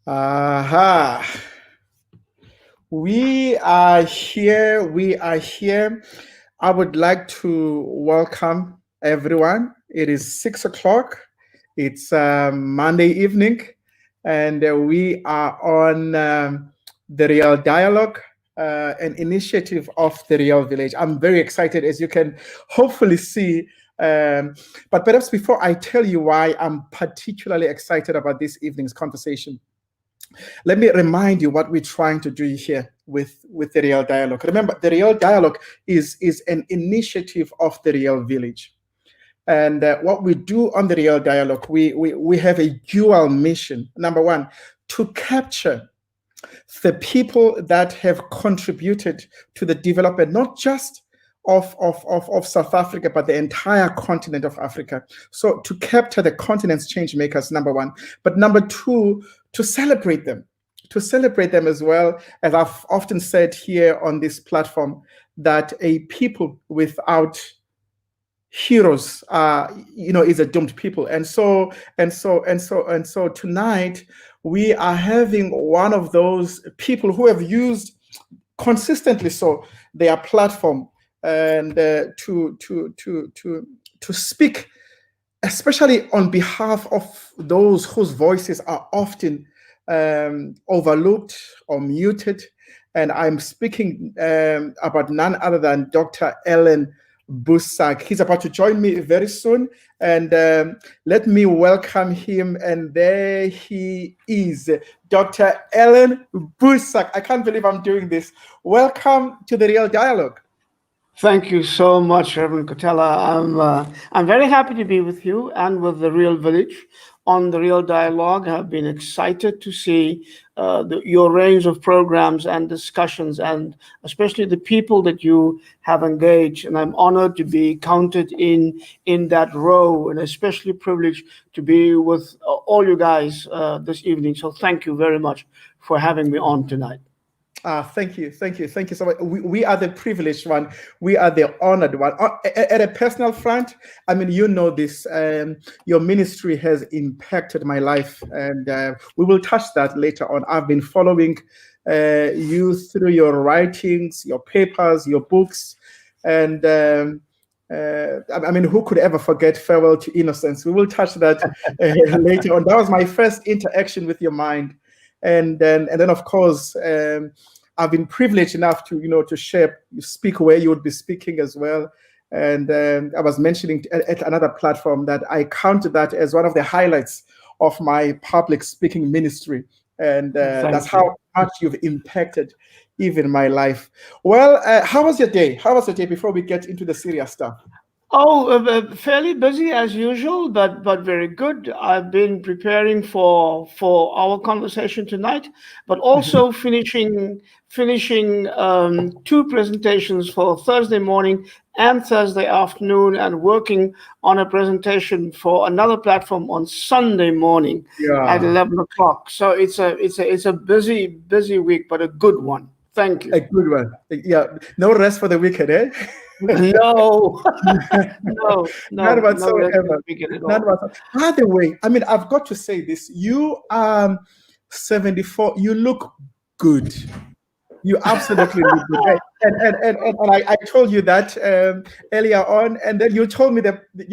Aha. We are here. We are here. I would like to welcome everyone. It is 6 o'clock. It's Monday evening, and we are on the Real Dialogue, an initiative of the Real Village. I'm very excited, as you can hopefully see. But perhaps before I tell you why I'm particularly excited about this evening's conversation, let me remind you what we're trying to do here with the Real Dialogue. Remember, the Real Dialogue is an initiative of the Real Village. And what we do on the Real Dialogue, we have a dual mission. Number one, to capture the people that have contributed to the development, not just of South Africa, but the entire continent of Africa. So to capture the continent's change makers, number one. But number two, to celebrate them as well. As I've often said here on this platform, that a people without heroes is a doomed people. And so tonight we are having one of those people who have used consistently their platform and to speak, especially on behalf of those whose voices are often overlooked or muted. And I'm speaking about none other than Dr. Allan Boesak. He's about to join me very soon. And let me welcome him. And there he is, Dr. Allan Boesak. I can't believe I'm doing this. Welcome to the Real Dialogue. Thank you so much, Reverend Kotela. I'm very happy to be with you and with the Real Village on the Real Dialogue. I've been excited to see your range of programs and discussions, and especially the people that you have engaged. And I'm honored to be counted in that row, and especially privileged to be with all you guys this evening. So thank you very much for having me on tonight. Thank you so much. We are the privileged one. We are the honored one. At a personal front, I mean, you know this. Your ministry has impacted my life, and we will touch that later on. I've been following you through your writings, your papers, your books, and I mean, who could ever forget Farewell to Innocence? We will touch that later on. That was my first interaction with your mind. And then of course, I've been privileged enough to speak where you would be speaking as well. And I was mentioning at another platform that I counted that as one of the highlights of my public speaking ministry. And that's how much you've impacted even my life. Well, how was your day? How was your day before we get into the serious stuff? Oh, fairly busy as usual, but very good. I've been preparing for our conversation tonight, but also finishing 2 presentations for Thursday morning and Thursday afternoon, and working on a presentation for another platform on Sunday morning at 11 o'clock. So it's a busy week, but a good one. Thank you. A good one. Yeah. No rest for the wicked, eh? No. Not whatsoever. By the way, I mean, I've got to say this. You are 74. You look good. You absolutely look good. And I told you that earlier on, and then you told me that the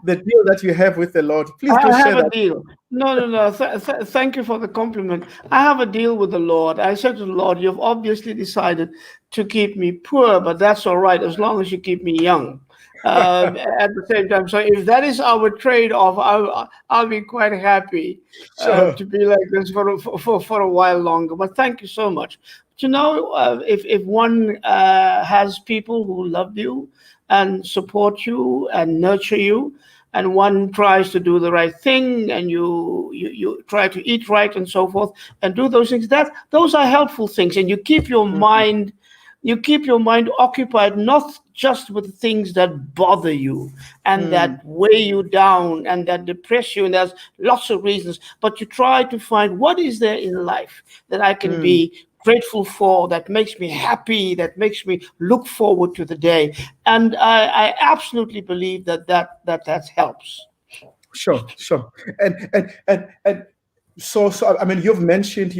deal that you have with the Lord. Please do share that. I have a deal. No. Thank you for the compliment. I have a deal with the Lord. I said to the Lord, "You've obviously decided to keep me poor, but that's all right as long as you keep me young." At the same time, so if that is our trade-off, I'll be quite happy to be like this for a while longer. But thank you so much. If one has people who love you and support you and nurture you, and one tries to do the right thing, and you try to eat right and so forth, and do those things, those are helpful things, and you keep your mind. You keep your mind occupied not just with things that bother you and that weigh you down and that depress you, and there's lots of reasons, but you try to find what is there in life that I can be grateful for, that makes me happy, that makes me look forward to the day. And I absolutely believe that helps. Sure. And so I mean, you've mentioned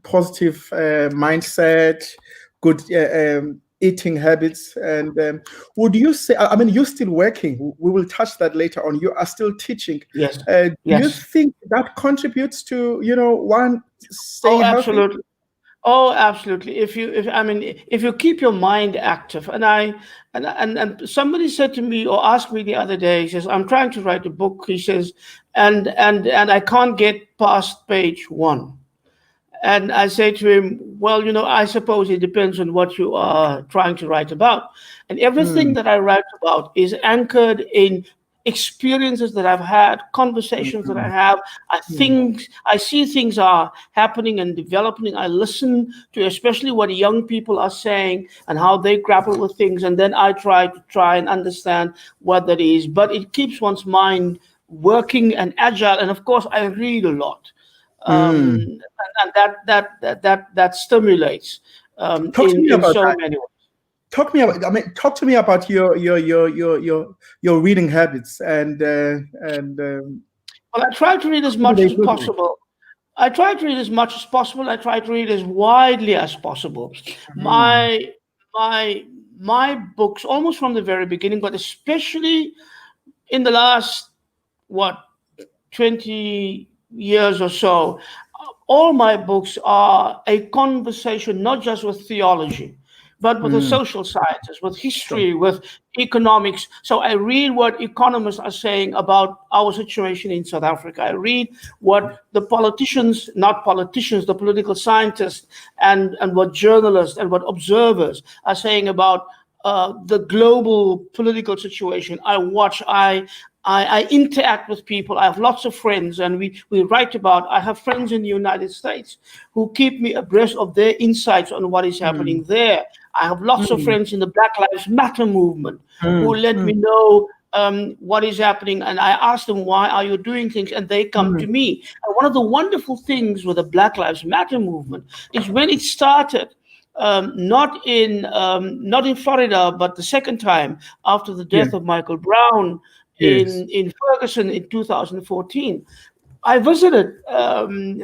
positive mindset, good eating habits, and would you say, I mean, you're still working, we will touch that later on, you are still teaching. Yes. Do Yes. you think that contributes to one staying absolutely healthy? Absolutely. If you keep your mind active, and somebody said to me or asked me the other day, he says, I'm trying to write a book, he says, and I can't get past page 1. And I say to him, well, I suppose it depends on what you are trying to write about. And everything that I write about is anchored in experiences that I've had, conversations that I have. I see things are happening and developing. I listen to especially what young people are saying and how they grapple with things. And then I try and understand what that is. But it keeps one's mind working and agile. And of course, I read a lot. And that stimulates Talk to me in about so that. many ways. Talk to me about your reading habits and well, I try to read as much as possible. I try to read as much as possible. I try to read as widely as possible. My books, almost from the very beginning, but especially in the last 20 years or so, all my books are a conversation, not just with theology, but with the social sciences, with history, with economics. So I read what economists are saying about our situation in South Africa. I read what the politicians, not politicians, the political scientists, and what journalists and what observers are saying about the global political situation. I watch, I interact with people. I have lots of friends, and we write about. I have friends in the United States who keep me abreast of their insights on what is happening there. I have lots of friends in the Black Lives Matter movement who let me know what is happening, and I ask them, why are you doing things? And they come to me. And one of the wonderful things with the Black Lives Matter movement is when it started, not in Florida, but the second time after the death of Michael Brown in Ferguson in 2014. I visited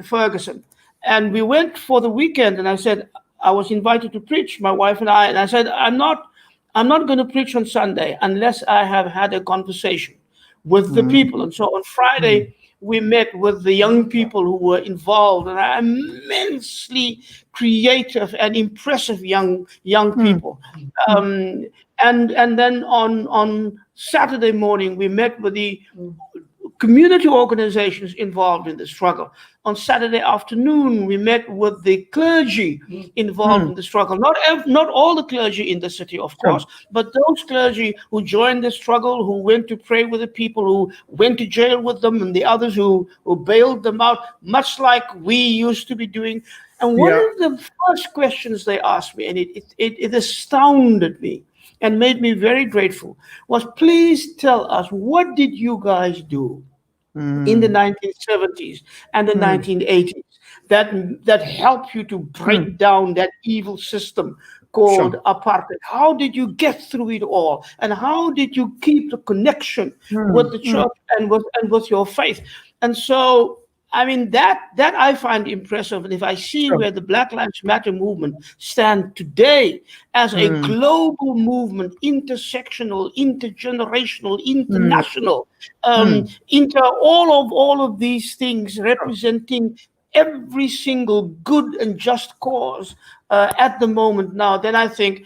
Ferguson, and we went for the weekend. And I said, I was invited to preach, my wife and I said, I'm not going to preach on Sunday unless I have had a conversation with the people. And so on Friday, we met with the young people who were involved, and are immensely creative and impressive young people. And then on Saturday morning, we met with the community organizations involved in the struggle. On Saturday afternoon, we met with the clergy involved in the struggle. Not all the clergy in the city, of course, but those clergy who joined the struggle, who went to pray with the people, who went to jail with them, and the others who bailed them out, much like we used to be doing. And one of the first questions they asked me, and it astounded me and made me very grateful, was, please tell us, what did you guys do in the 1970s and the 1980s that helped you to break down that evil system called apartheid? How did you get through it all? And how did you keep the connection with the church and with your faith? And so, I mean, that I find impressive. And if I see where the Black Lives Matter movement stands today as a global movement, intersectional, intergenerational, international, into all of these things, representing every single good and just cause at the moment now, then I think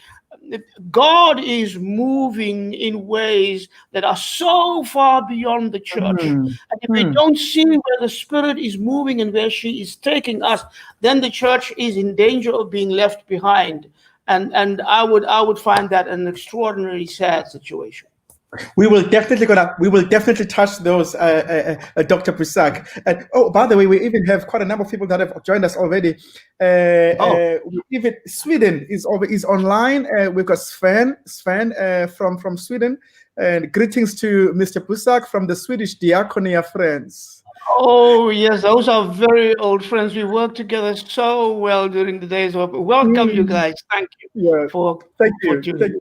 God is moving in ways that are so far beyond the church. And if we don't see where the Spirit is moving and where she is taking us, then the church is in danger of being left behind. And I would find that an extraordinarily sad situation. We will definitely touch those, Dr. Boesak. And by the way, we even have quite a number of people that have joined us already. Even Sweden is online. We've got Sven from Sweden. And greetings to Mr. Boesak from the Swedish Diakonia Friends. Oh, yes, those are very old friends. We worked together so well during the days of. Welcome, you Mm, guys. Thank you yeah. for Thank for you. tuning Thank in. you.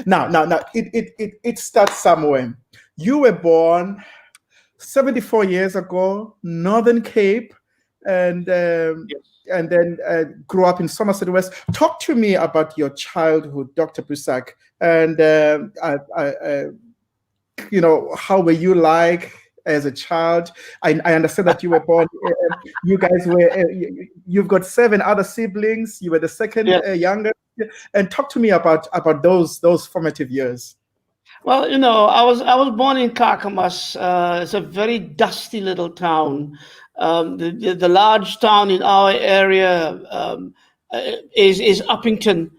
Now, it starts somewhere. You were born 74 years ago, Northern Cape, and Yes. then grew up in Somerset West. Talk to me about your childhood, Dr. Boesak, and how were you like as a child? I understand that you were born. You guys were. You've got 7 other siblings. You were the second Yes. youngest. And talk to me about those formative years. Well, I was born in Kakamas. It's a very dusty little town. The large town in our area is Uppington,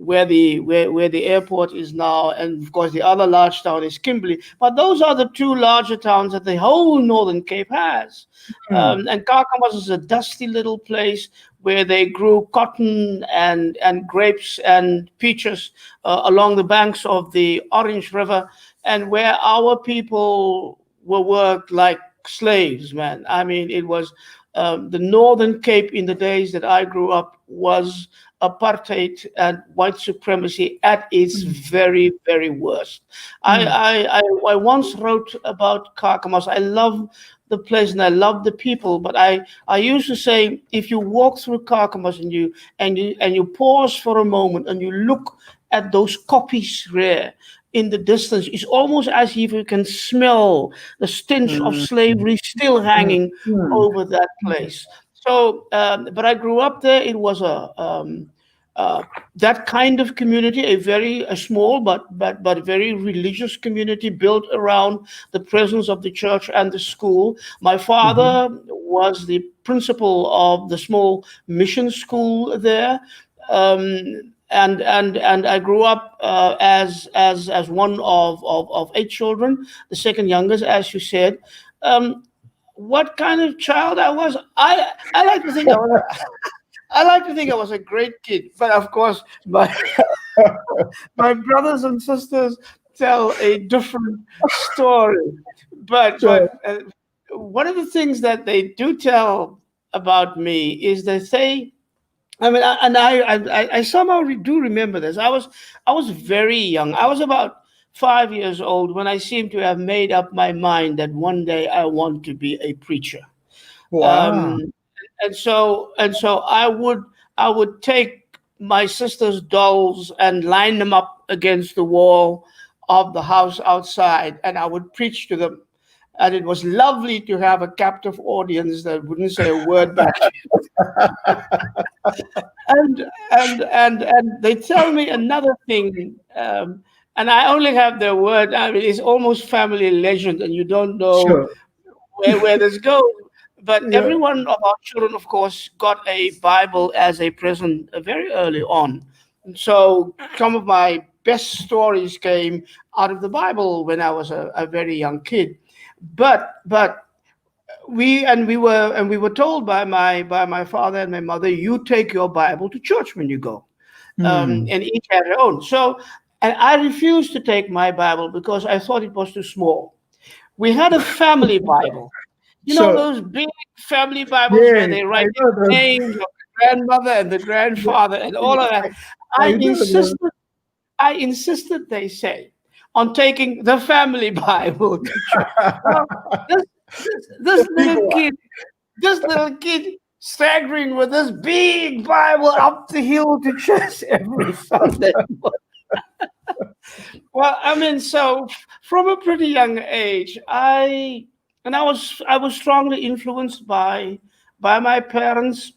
where the airport is now, and of course the other large town is Kimberley. But those are the two larger towns that the whole Northern Cape has. Hmm. And Kakamas is a dusty little place where they grew cotton and grapes and peaches along the banks of the Orange River, and where our people were worked like slaves, man. I mean, it was the Northern Cape in the days that I grew up was apartheid and white supremacy at its very, very worst. I, Hmm. I, I, I once wrote about Kakamas. I love the place and I love the people, but I used to say if you walk through Kakamas and you pause for a moment and you look at those copies rare in the distance, it's almost as if you can smell the stench of Hmm. slavery still Hmm. hanging Hmm. over that place. So, but I grew up there. It was uh, that kind of community, a small but very religious community built around the presence of the church and the school. My Mhm. father was the principal of the small mission school there. And I grew up as one of 8 children, the second youngest, as you said. Um, what kind of child I was? I like to think I like to think I was a great kid, but of course my brothers and sisters tell a different story. But Sure. one of the things that they do tell about me is they say, I mean, I somehow do remember this. I was very young. I was about 5 years old when I seemed to have made up my mind that one day I want to be a preacher. Wow. Um, and so I would take my sister's dolls and line them up against the wall of the house outside, and I would preach to them. And it was lovely to have a captive audience that wouldn't say a word back. And they tell me another thing, and I only have their word. I mean, it's almost family legend, and you don't know Sure. where this goes. But Yeah. every one of our children, of course, got a Bible as a present very early on. And so some of my best stories came out of the Bible when I was a very young kid. But we were told by my father and my mother, you take your Bible to church when you go, Hmm. and each had their own. So, and I refused to take my Bible because I thought it was too small. We had a family Bible. You know Sure. those big family Bibles where Yes, they I write know the those. names of the grandmother and the Yeah, grandfather and all of that. I, I I know those. insisted, I insisted, they say, on taking the family Bible to church. Well, this this The big little one. kid, this little kid staggering with this big Bible up the hill to church every Sunday. Well, I mean, so from a pretty young age, I was strongly influenced by my parents.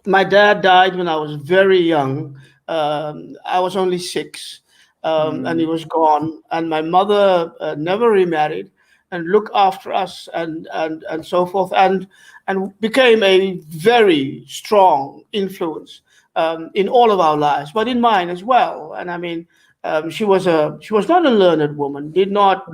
My dad died when I was very young. I was only 6, and he Hmm. was gone. And my mother never remarried and looked after us and so forth, and became a very strong influence in all of our lives, but in mine as well. And I mean, she was not a learned woman. Did not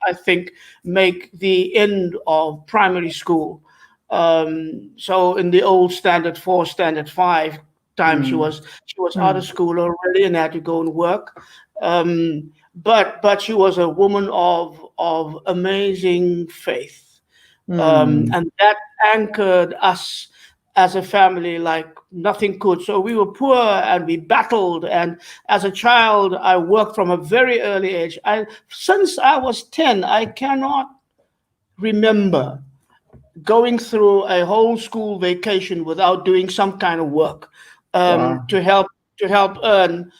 I think make the end of primary school. So in the old standard 4, standard 5 time, she Hmm. was she was out Hmm. of school already and had to go and work. Um, but she was a woman of amazing faith, and that anchored us as a family like nothing could. So we were poor and we battled. And as a child, I worked from a very early age. Since I was 10, I cannot remember going through a whole school vacation without doing some kind of work to help earn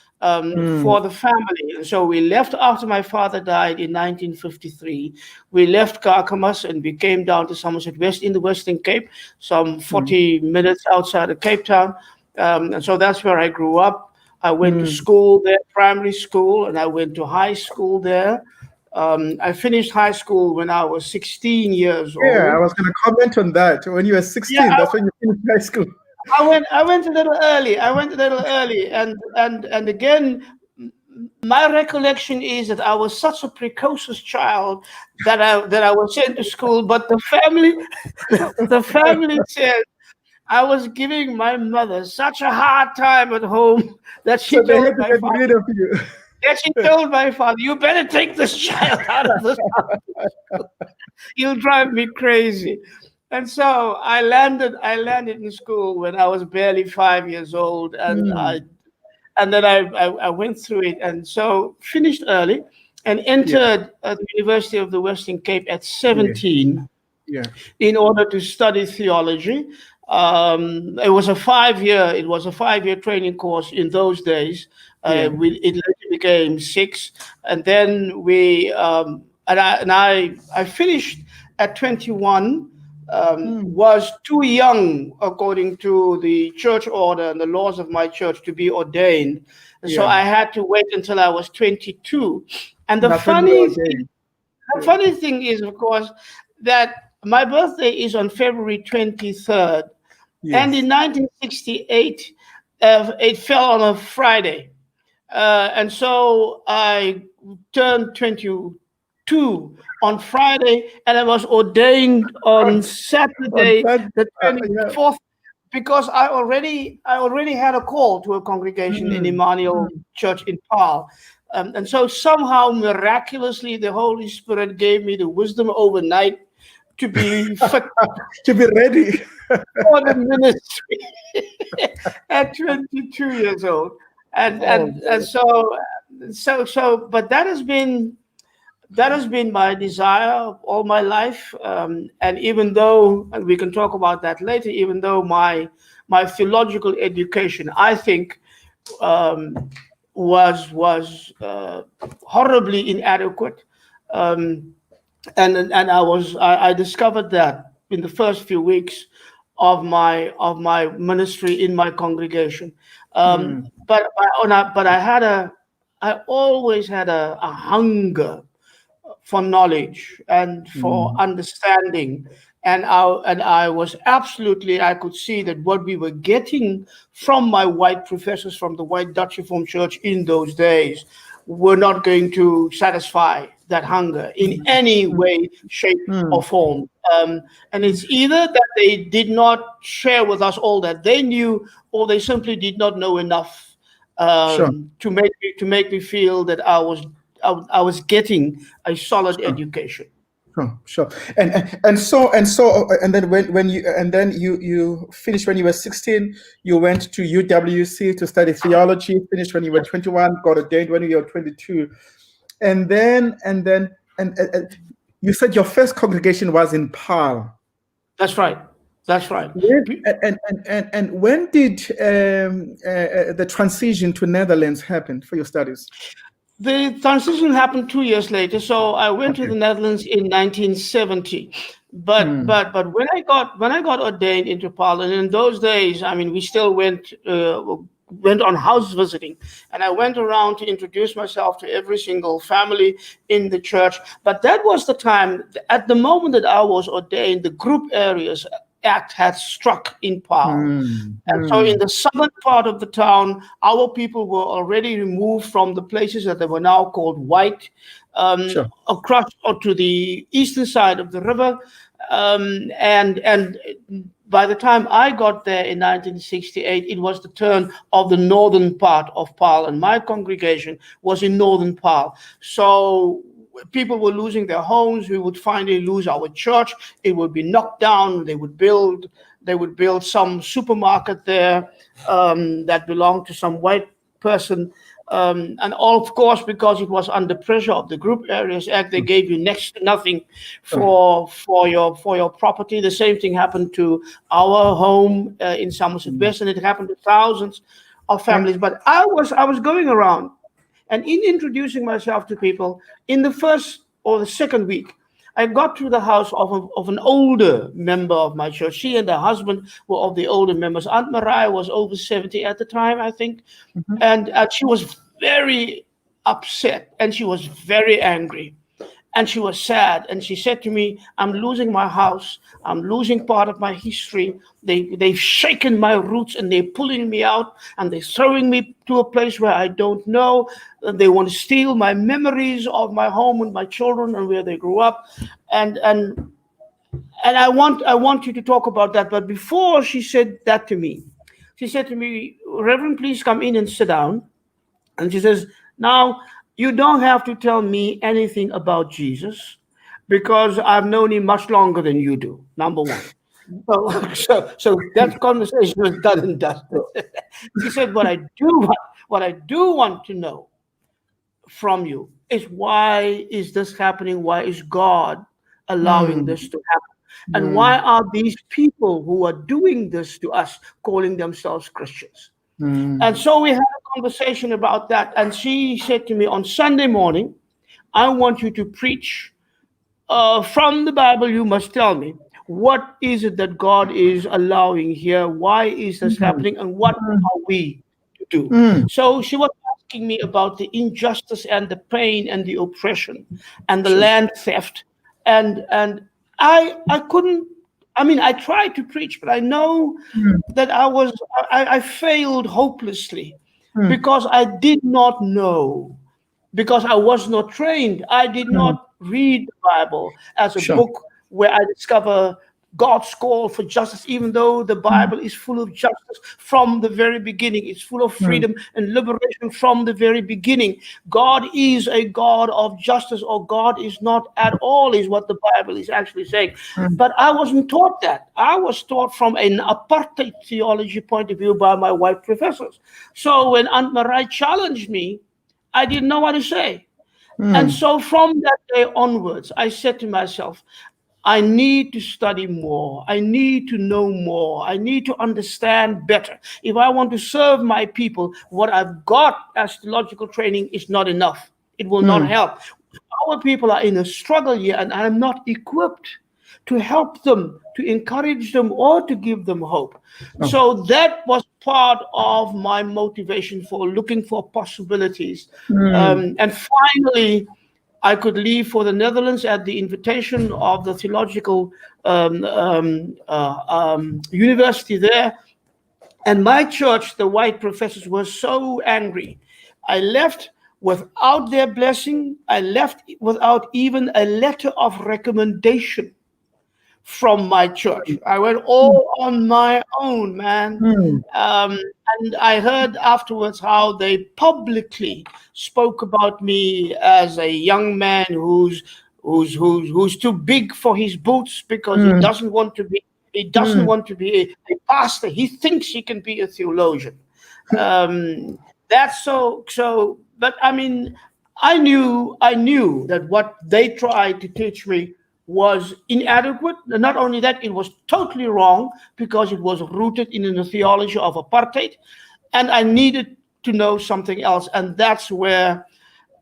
for the family. And so we left after my father died in 1953. We left Kakamas and we came down to Somerset West in the Western Cape, some 40 minutes outside of Cape Town. And so that's where I grew up. I went to school there, primary school, and I went to high school there. I finished high school when I was 16 years old. Yeah, I was going to comment on that. When you were 16, that's when you finished high school. I went a little early. And again, my recollection is that I was such a precocious child that I was sent to school. But the family said I was giving my mother such a hard time at home that she told my father. That she told my father, "You better take this child out of this house. You'll drive me crazy." And so I landed in school when I was barely 5 years old, and then I went through it, and so finished early and entered the University of the Western Cape at 17 in order to study theology. It was a 5-year training course in those days. It later became 6, and then I finished at 21. Was too young, according to the church order and the laws of my church, to be ordained. And so I had to wait until I was 22. And the funny thing is, of course, that my birthday is on February 23rd. And in 1968, it fell on a Friday. And so I turned 22 on Friday, and I was ordained on Saturday, the 24th, because I already had a call to a congregation in Emmanuel Church in Paarl. And so somehow, miraculously, the Holy Spirit gave me the wisdom overnight to be fit, to be ready for the ministry at 22 years old. And so, but that has been my desire all my life. And even though, and we can talk about that later, even though my theological education, I think, was horribly inadequate. And I discovered that in the first few weeks of my ministry in my congregation. But I always had a hunger for knowledge and for understanding, and I was absolutely, I could see that what we were getting from my white professors from the white Dutch Reformed Church in those days were not going to satisfy that hunger in any way, shape, or form. And it's either that they did not share with us all that they knew, or they simply did not know enough to make me feel that I was getting a solid education. Sure. And so then you finished when you were 16. You went to UWC to study theology. Finished when you were 21. Got ordained when you were 22. And then you said your first congregation was in Paarl. That's right. And when did the transition to Netherlands happen for your studies? The transition happened 2 years later. So I went to the Netherlands in 1970. But when I got ordained into Paarl, and in those days, I mean, we still went on house visiting, and I went around to introduce myself to every single family in the church. But that was the time, at the moment that I was ordained, the group areas act had struck in Paarl. Mm. And so in the southern part of the town, our people were already removed from the places that they were now called white, Sure. across or to the eastern side of the river. And by the time I got there in 1968, it was the turn of the northern part of Paarl, and my congregation was in northern Paarl. So people were losing their homes. We would finally lose our church. It would be knocked down. They would build some supermarket there that belonged to some white person. And all, of course, because it was under pressure of the Group Areas Act, they gave you next to nothing for your property. The same thing happened to our home in Somerset West, and it happened to thousands of families. But I was going around, and in introducing myself to people, in the first or the second week, I got to the house of an older member of my church. She and her husband were of the older members. Aunt Mariah was over 70 at the time, I think. And she was very upset, and she was very angry, and she was sad. And she said to me, I'm losing my house. I'm losing part of my history. They've shaken my roots, and they're pulling me out, and they're throwing me to a place where I don't know. They want to steal my memories of my home and my children and where they grew up. And I want you to talk about that. But before she said that to me, she said to me, Reverend, please come in and sit down. And she says, now, you don't have to tell me anything about Jesus, because I've known him much longer than you do, number one. So that conversation was done and dusted. She said, what I do want to know from you is, why is this happening? Why is God allowing this to happen? And why are these people who are doing this to us calling themselves Christians? And so we had a conversation about that. And she said to me, on Sunday morning, I want you to preach from the Bible. You must tell me, what is it that God is allowing here? Why is this happening? And what are we to do? So she was asking me about the injustice and the pain and the oppression and the land theft. And I couldn't, I tried to preach, but I know that I failed hopelessly because I did not know, because I was not trained. I did not read the Bible as a book where I discover God's call for justice, even though the Bible is full of justice from the very beginning. It's full of freedom and liberation from the very beginning. God is a God of justice, or God is not at all, is what the Bible is actually saying. But I wasn't taught that. I was taught from an apartheid theology point of view by my white professors. So when Aunt Marie challenged me, I didn't know what to say. And so from that day onwards, I said to myself, I need to study more. I need to know more. I need to understand better. If I want to serve my people, what I've got as theological training is not enough. It will not help. Our people are in a struggle here, and I'm not equipped to help them, to encourage them, or to give them hope. So that was part of my motivation for looking for possibilities. And finally, I could leave for the Netherlands at the invitation of the Theological University there. And my church, the white professors, were so angry. I left without their blessing. I left without even a letter of recommendation from my church. I went all on my own, man. And I heard afterwards how they publicly spoke about me as a young man who's too big for his boots, because he doesn't want to be a pastor. He thinks he can be a theologian. That's so. But I knew that what they tried to teach me was inadequate. And not only that, it was totally wrong, because it was rooted in a theology of apartheid, and I needed to know something else. And that's where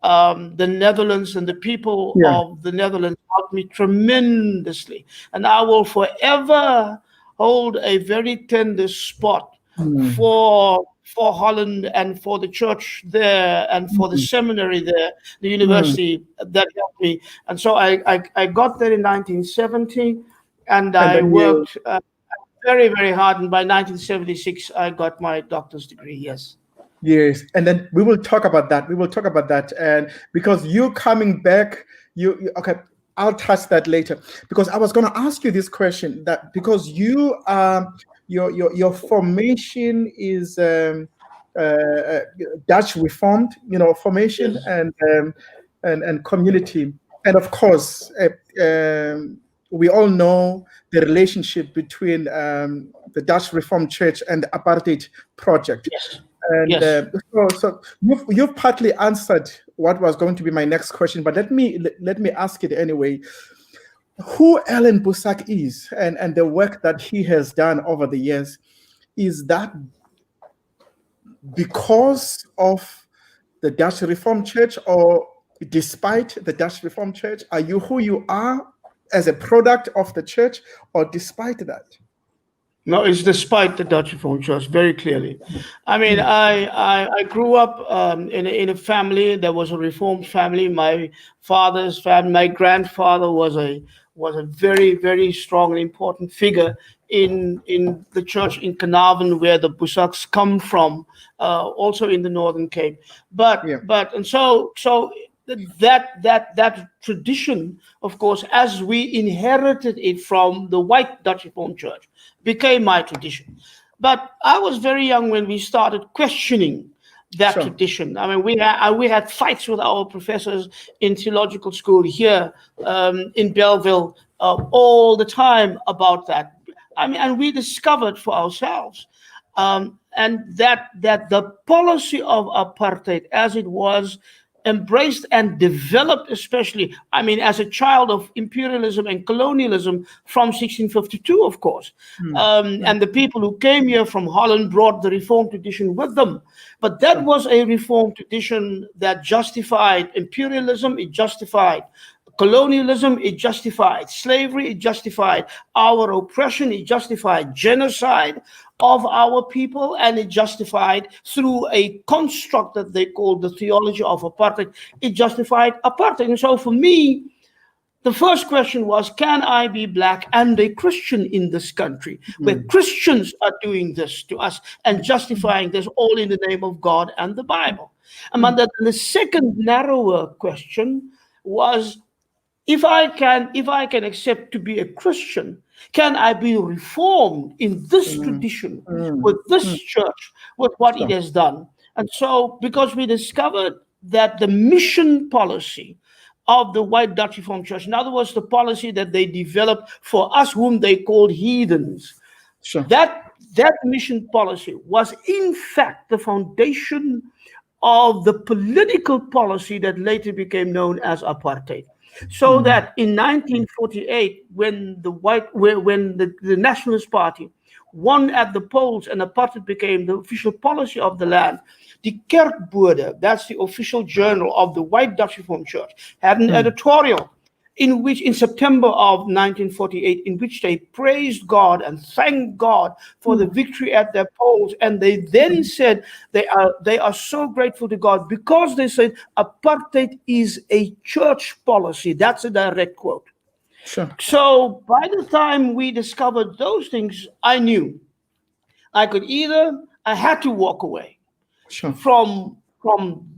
the Netherlands and the people of the Netherlands helped me tremendously. And I will forever hold a very tender spot for Holland and for the church there and for the seminary there, the university that helped me. And so I got there in 1970, and I worked very, very hard. And by 1976, I got my doctor's degree. Yes. Yes, and then we will talk about that. We will talk about that, and because you coming back, okay. I'll touch that later because I was going to ask you this question that because you your formation is Dutch Reformed, formation Yes. and community, and of course we all know the relationship between the Dutch Reformed Church and the apartheid project. Yes. And Yes. so you've partly answered what was going to be my next question, but let me ask it anyway. Who Allan Boesak is and the work that he has done over the years, is that because of the Dutch Reformed Church or despite the Dutch Reformed Church? Are you who you are as a product of the church or despite that? No, it's despite the Dutch Reformed Church, very clearly. I mean, I grew up in a family that was a Reformed family. My father's family, my grandfather was a very, very strong and important figure in the church in Kampen, where the Boesaks come from, also in the Northern Cape. And so that tradition, of course, as we inherited it from the white Dutch Reformed Church, became my tradition. But I was very young when we started questioning that tradition. I mean, we had fights with our professors in theological school here in Belleville all the time about that. I mean, and we discovered for ourselves and that the policy of apartheid, as it was embraced and developed, especially, I mean, as a child of imperialism and colonialism from 1652, of course. And the people who came here from Holland brought the Reformed tradition with them. But that was a Reformed tradition that justified imperialism, it justified colonialism, it justified slavery, it justified our oppression, it justified genocide of our people, and it justified through a construct that they called the theology of apartheid, it justified apartheid. And so for me, the first question was, can I be black and a Christian in this country where Christians are doing this to us and justifying this all in the name of God and the Bible? And the second narrower question was, if I can accept to be a Christian, can I be reformed in this tradition, with this church, with what it has done? And so, because we discovered that the mission policy of the white Dutch Reformed Church, in other words, the policy that they developed for us, whom they called heathens, that mission policy was in fact the foundation of the political policy that later became known as apartheid. So that in 1948, when the Nationalist Party won at the polls and apartheid became the official policy of the land, the Kerkbode, that's the official journal of the white Dutch Reformed Church, had an editorial in September of 1948, in which they praised God and thanked God for the victory at their polls. And they then said they are so grateful to God because they said apartheid is a church policy. That's a direct quote. So by the time we discovered those things, I knew I had to walk away from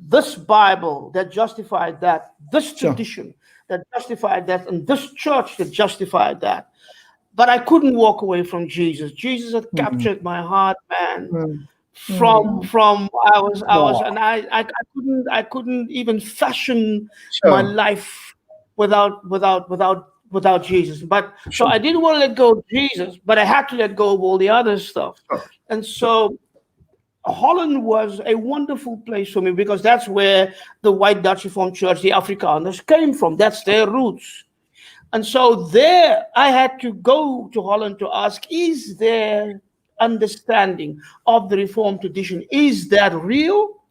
this Bible that justified that, this tradition that justified that, and this church that justified that. But I couldn't walk away from Jesus. Jesus had captured my heart, man. I couldn't even fashion my life without Jesus. But so I didn't want to let go of Jesus, but I had to let go of all the other stuff. And so Holland was a wonderful place for me because that's where the white Dutch Reformed Church, the Afrikaners, came from. That's their roots. And so there I had to go to Holland to ask, is their understanding of the Reformed tradition, is that real?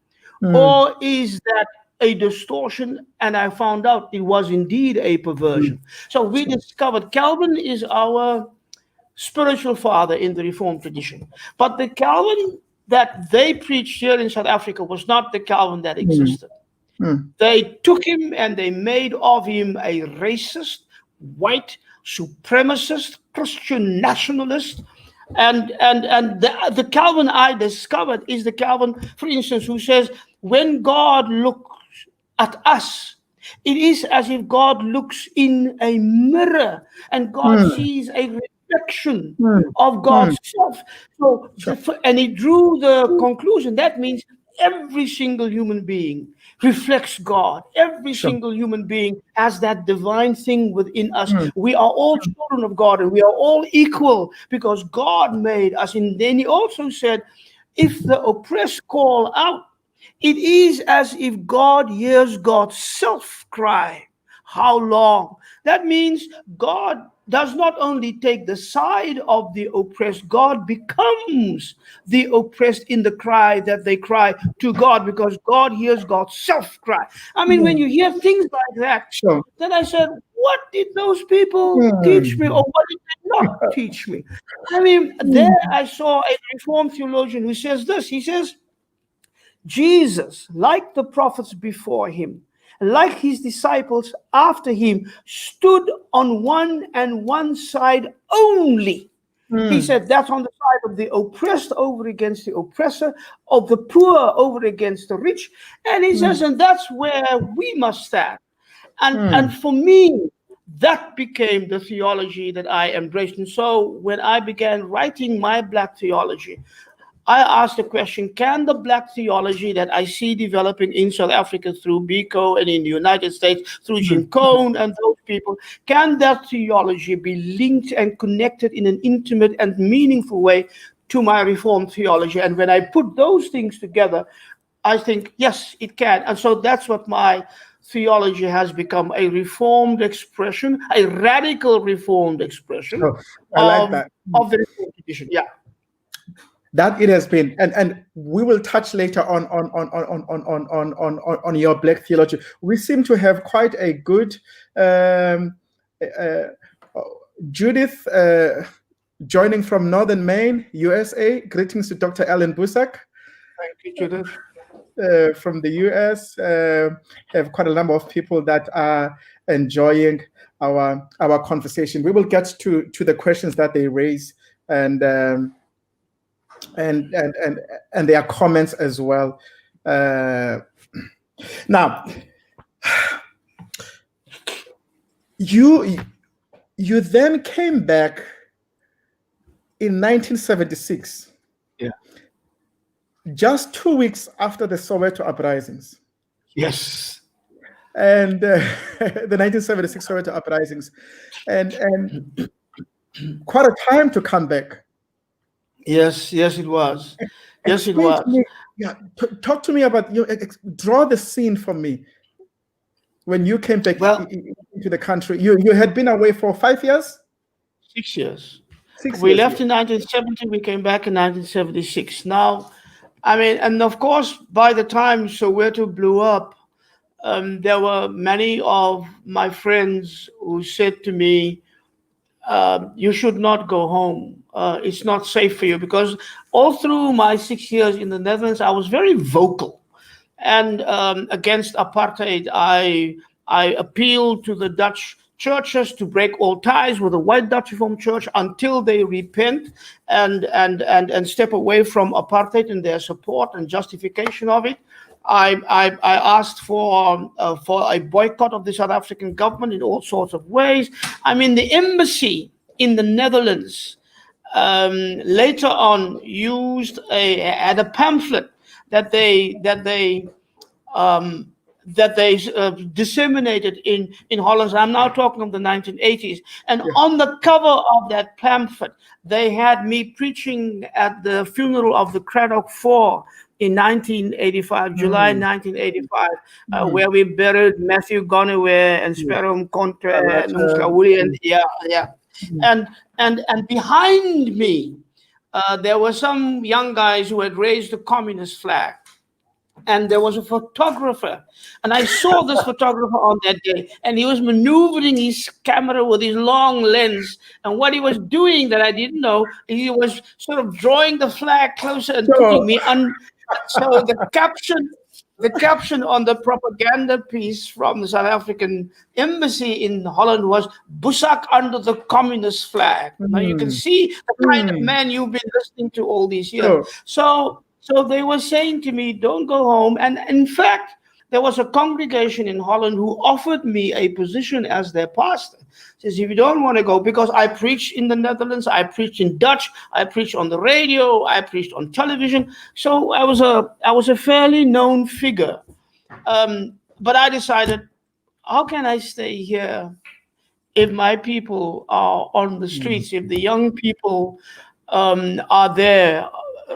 Or is that a distortion? And I found out it was indeed a perversion. So we discovered Calvin is our spiritual father in the Reformed tradition. But the Calvin that they preached here in South Africa was not the Calvin that existed. They took him and they made of him a racist, white, supremacist, Christian nationalist, And the Calvin I discovered is the Calvin, for instance, who says, when God looks at us, it is as if God looks in a mirror and God sees a reflection of God's self. So, and he drew the conclusion that means every single human being reflects God. Every single human being has that divine thing within us. We are all children of God and we are all equal because God made us. And then he also said, if the oppressed call out, it is as if God hears God's self cry. How long? That means God does not only take the side of the oppressed, God becomes the oppressed in the cry that they cry to God because God hears God's self cry. I mean, when you hear things like that, then I said, what did those people teach me or what did they not teach me? I mean, there I saw a Reformed theologian who says this. He says, Jesus, like the prophets before him, like his disciples after him, stood on one and one side only. He said that's on the side of the oppressed over against the oppressor, of the poor over against the rich. And he says, and that's where we must stand. And for me, that became the theology that I embraced. And so when I began writing my Black theology, I asked the question, can the Black theology that I see developing in South Africa through Biko and in the United States through Jim Cone and those people, can that theology be linked and connected in an intimate and meaningful way to my Reformed theology? And when I put those things together, I think, yes, it can. And so that's what my theology has become, a Reformed expression, a radical Reformed expression like that. Of the Reformed tradition. Yeah. That it has been, and we will touch later on your Black theology. We seem to have quite a good Judith joining from Northern Maine, USA. Greetings to Dr. Allan Boesak. Thank you, Judith. From the US, have quite a number of people that are enjoying our conversation. We will get to the questions that they raise and their comments as well. Now, you then came back in 1976. Yeah. Just 2 weeks after the Soweto uprisings. Yes. And the 1976 Soweto uprisings, and quite a time to come back. Yes, it was. Yes, it was. Talk to me about draw the scene for me. When you came back into the country, you had been away for 5 years? 6 years. We left in 1970, we came back in 1976. Now, I mean, and of course, by the time Soweto blew up, there were many of my friends who said to me, you should not go home. It's not safe for you, because all through my 6 years in the Netherlands, I was very vocal. And against apartheid, I appealed to the Dutch churches to break all ties with the white Dutch Reformed Church until they repent and step away from apartheid and their support and justification of it. I asked for a boycott of the South African government in all sorts of ways. I mean, the embassy in the Netherlands later on had a pamphlet that they disseminated in Holland. I'm now talking of the 1980s. And on the cover of that pamphlet, they had me preaching at the funeral of the Cradock Four in 1985, July 1985, where we buried Matthew Goneway and Sparrow Conte and Muskawuli, and behind me there were some young guys who had raised the communist flag. And there was a photographer, and I saw this photographer on that day, and he was maneuvering his camera with his long lens. And what he was doing that I didn't know, he was sort of drawing the flag closer and putting me on. So the caption The caption on the propaganda piece from the South African embassy in Holland was "Boesak under the communist flag." Now you can see the kind of man you've been listening to all these years. So they were saying to me, "Don't go home." And in fact, there was a congregation in Holland who offered me a position as their pastor. Says, if you don't want to go, because I preached in the Netherlands, I preached in Dutch, I preached on the radio, I preached on television. So I was a fairly known figure. But I decided, how can I stay here if my people are on the streets, if the young people are there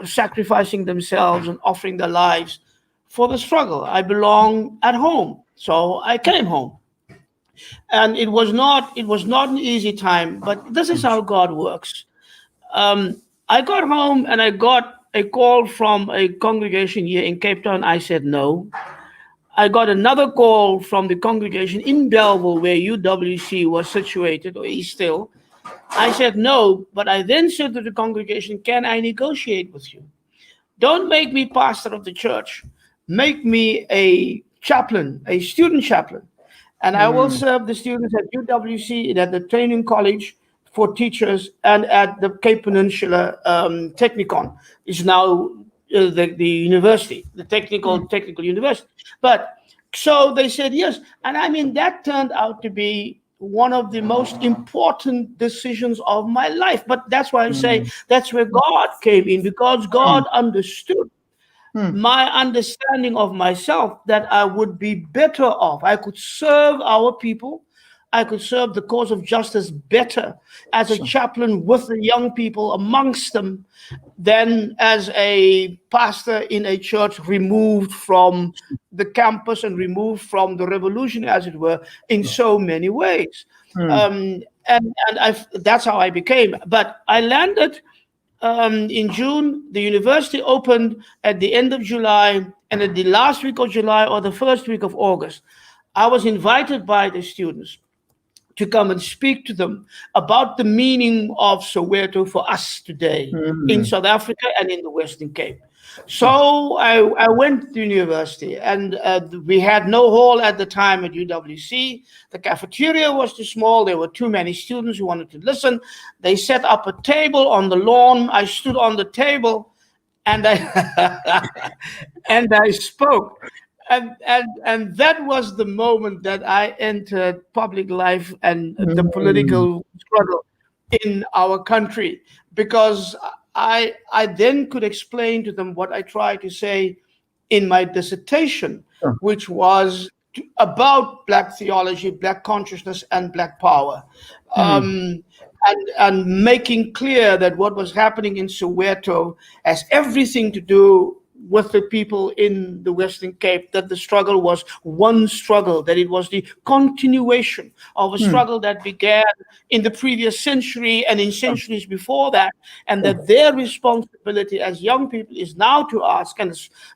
sacrificing themselves and offering their lives for the struggle? I belong at home. So I came home. And it was not an easy time, but this is how God works. I got home and I got a call from a congregation here in Cape Town. I said no. I got another call from the congregation in Bellville, where UWC was situated, or is still. I said no, but I then said to the congregation, can I negotiate with you? Don't make me pastor of the church. Make me a chaplain, a student chaplain. And I will serve the students at UWC, at the training college for teachers, and at the Cape Peninsula Technikon. It's now the university, the technical university. But so they said yes. And I mean, that turned out to be one of the most important decisions of my life. But that's why I say that's where God came in, because God understood my understanding of myself, that I would be better off. I could serve our people. I could serve the cause of justice better as a chaplain with the young people amongst them than as a pastor in a church removed from the campus and removed from the revolution, as it were, in so many ways. And that's how I became. But I landed in June. The university opened at the end of July, and at the last week of July or the first week of August, I was invited by the students to come and speak to them about the meaning of Soweto for us today in South Africa and in the Western Cape. So I went to university, and we had no hall at the time at UWC. The cafeteria was too small. There were too many students who wanted to listen. They set up a table on the lawn. I stood on the table, and I and I spoke. And that was the moment that I entered public life and the political struggle in our country, because I then could explain to them what I tried to say in my dissertation, which was about Black theology, Black consciousness, and Black power. And making clear that what was happening in Soweto has everything to do with the people in the Western Cape, that the struggle was one struggle, that it was the continuation of a struggle that began in the previous century and in centuries before that, and that their responsibility as young people is now to ask, and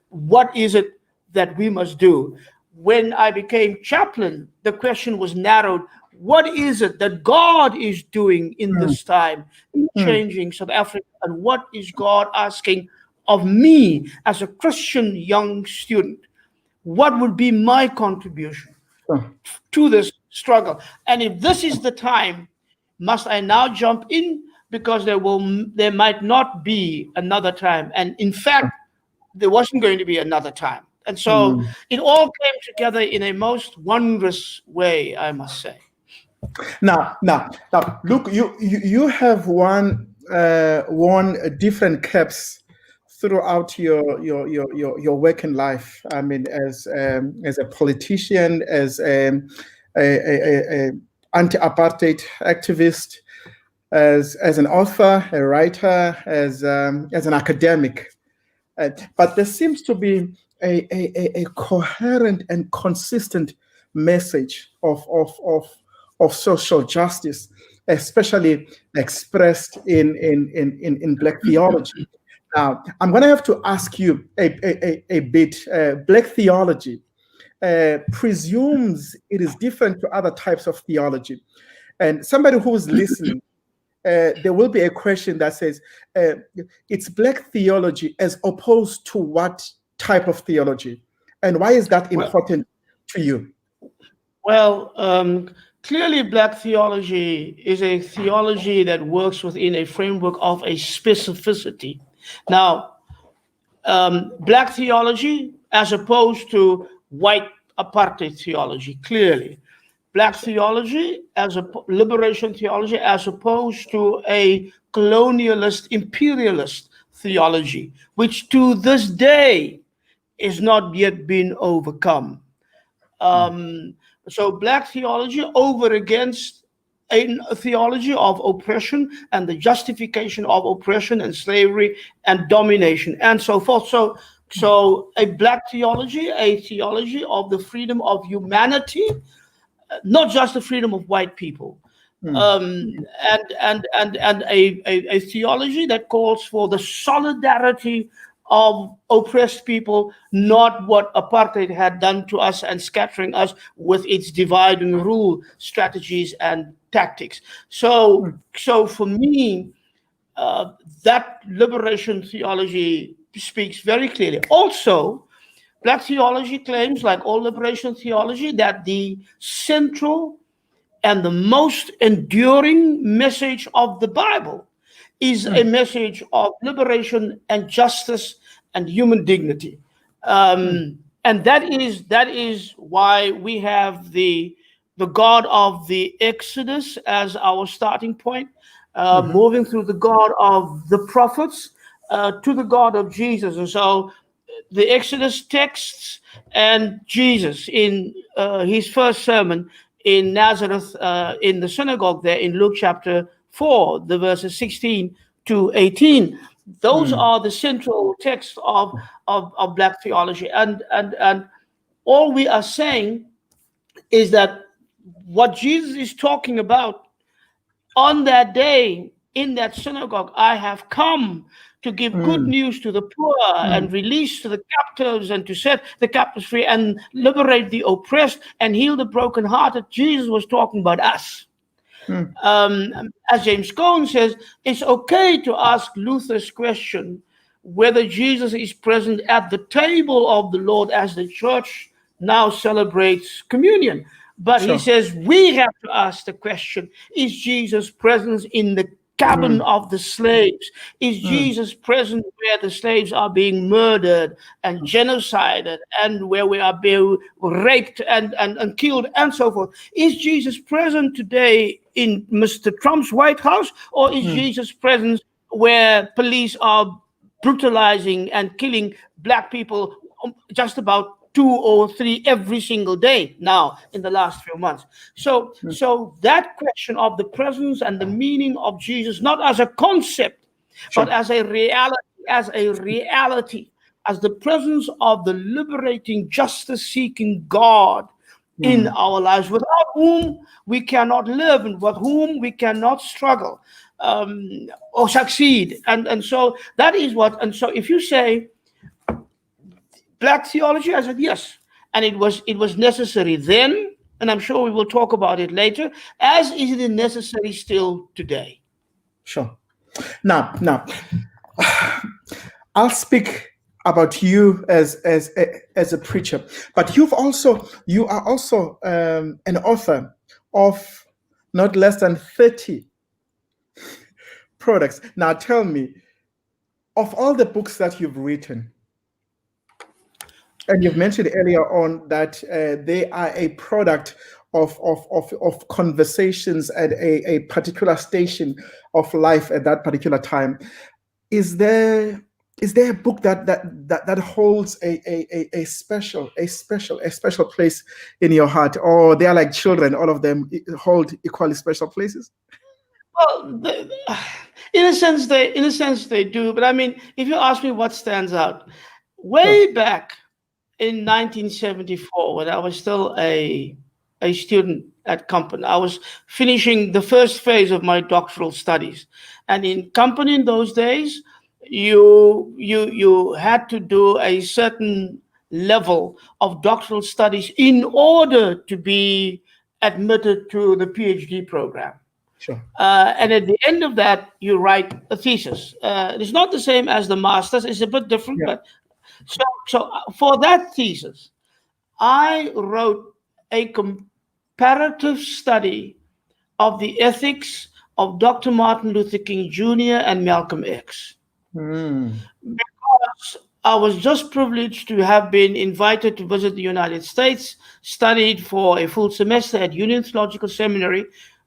what is it that we must do? When I became chaplain, the question was narrowed. What is it that God is doing in this time, in changing South Africa, and what is God asking of me as a Christian young student? What would be my contribution to this struggle? And if this is the time, must I now jump in? Because there might not be another time. And in fact, there wasn't going to be another time. And so it all came together in a most wondrous way, I must say. Now, look, you have worn different caps throughout your working life. I mean, as a politician, as a anti-apartheid activist, as an author, a writer, as an academic. But there seems to be a coherent and consistent message of social justice, especially expressed in Black theology. Now, I'm going to have to ask you a bit. Black theology presumes it is different to other types of theology. And somebody who is listening, there will be a question that says, it's Black theology as opposed to what type of theology? And why is that important to you? Well, clearly, Black theology is a theology that works within a framework of a specificity. Now, Black theology, as opposed to white apartheid theology, clearly, Black theology as a liberation theology, as opposed to a colonialist, imperialist theology, which to this day is not yet been overcome. So Black theology over against a theology of oppression and the justification of oppression and slavery and domination and so forth. So a Black theology, a theology of the freedom of humanity, not just the freedom of white people. And a theology that calls for the solidarity of oppressed people, not what apartheid had done to us and scattering us with its divide and rule strategies and tactics. So for me, that liberation theology speaks very clearly. Also, Black theology claims, like all liberation theology, that the central and the most enduring message of the Bible is a message of liberation and justice and human dignity. And that is why we have the God of the Exodus as our starting point, moving through the God of the prophets to the God of Jesus. And so the Exodus texts and Jesus in his first sermon in Nazareth, in the synagogue there in Luke chapter 4, the verses 16 to 18. Those are the central texts of Black theology. And all we are saying is that what Jesus is talking about on that day in that synagogue, I have come to give good news to the poor and release to the captives and to set the captives free and liberate the oppressed and heal the brokenhearted. Jesus was talking about us. As James Cone says, it's okay to ask Luther's question whether Jesus is present at the table of the Lord as the church now celebrates communion. But he says we have to ask the question, is Jesus present in the cabin of the slaves? Is Jesus present where the slaves are being murdered and genocided and where we are being raped and killed and so forth? Is Jesus present today in Mr. Trump's White House, or is Jesus present where police are brutalizing and killing Black people just about 2 or 3 every single day now in the last few months? So that question of the presence and the meaning of Jesus, not as a concept, but as a reality, as the presence of the liberating, justice-seeking God in our lives, without whom we cannot live and with whom we cannot struggle or succeed. And so that is what, and so if you say Black theology, I said yes, and it was necessary then, and I'm sure we will talk about it later, as is it necessary still today. Sure. Now, I'll speak about you as a preacher, but you are also an author of not less than 30 products. Now, tell me, of all the books that you've written, and you've mentioned earlier on that they are a product of conversations at a particular station of life at that particular time. Is there a book that holds a special place in your heart, or they are like children, all of them hold equally special places? Well, in a sense they do. But I mean, if you ask me what stands out, way back in 1974, when I was still a student at Kampen, I was finishing the first phase of my doctoral studies, and in Kampen in those days, you had to do a certain level of doctoral studies in order to be admitted to the PhD program. Sure. And at the end of that, you write a thesis. It's not the same as the master's; it's a bit different, but. So for that thesis, I wrote a comparative study of the ethics of Dr. Martin Luther King Jr. and Malcolm X. Because I was just privileged to have been invited to visit the United States, studied for a full semester at Union Theological Seminary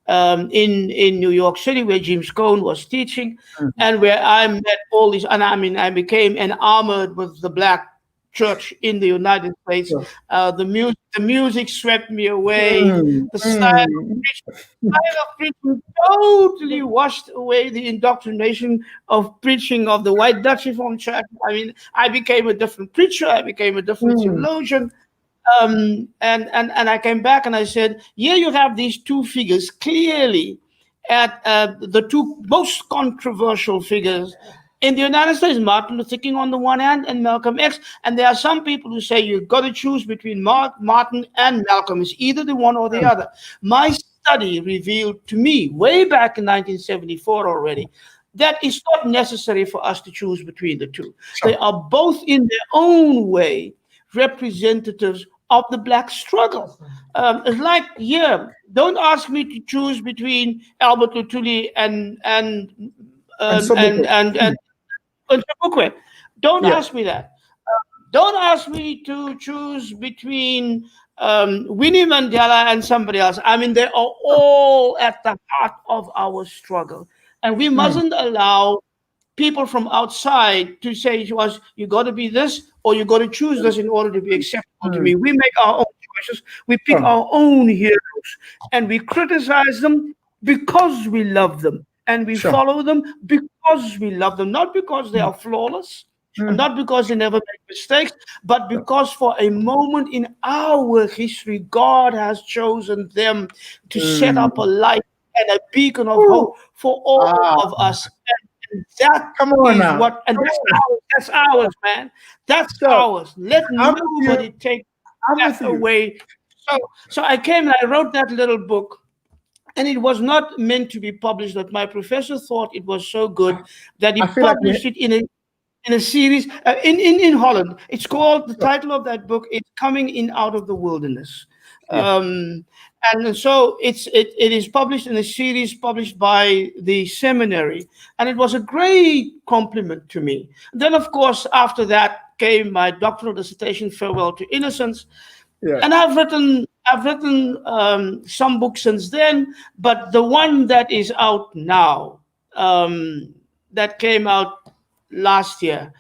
in New York City, where James Cone was teaching, and where I met all these, and I became enamored with the Black church in the United States. The music swept me away. The style of preaching totally washed away the indoctrination of preaching of the White Dutch Reformed Church. I mean, I became a different preacher. I became a different theologian. And I came back and I said, here you have these two figures clearly at the two most controversial figures in the United States, Martin Luther King on the one hand and Malcolm X. And there are some people who say you've got to choose between Martin and Malcolm. It's either the one or the other. My study revealed to me way back in 1974 already that it's not necessary for us to choose between the two. They are both in their own way representatives of the Black struggle. It's like, don't ask me to choose between Albert Luthuli and Sobukwe. Don't ask me that. Don't ask me to choose between Winnie Mandela and somebody else. I mean, they are all at the heart of our struggle. And we mustn't allow people from outside to say to us, you got to be this or you got to choose this in order to be acceptable to me. We make our own choices. We pick our own heroes and we criticize them because we love them. And we follow them because we love them, not because they are flawless, and not because they never make mistakes, but because for a moment in our history, God has chosen them to set up a light and a beacon of hope for all of us. And that is what, and that's ours, man. That's ours. Let nobody take that away. So I came and I wrote that little book. And it was not meant to be published, but my professor thought it was so good that he published it in a series in Holland. It's called, the title of that book is Coming In Out of the Wilderness. And so it is published in a series published by the seminary. And it was a great compliment to me. Then, of course, after that came my doctoral dissertation, Farewell to Innocence. And I've written some books since then, but the one that is out now, that came out last year,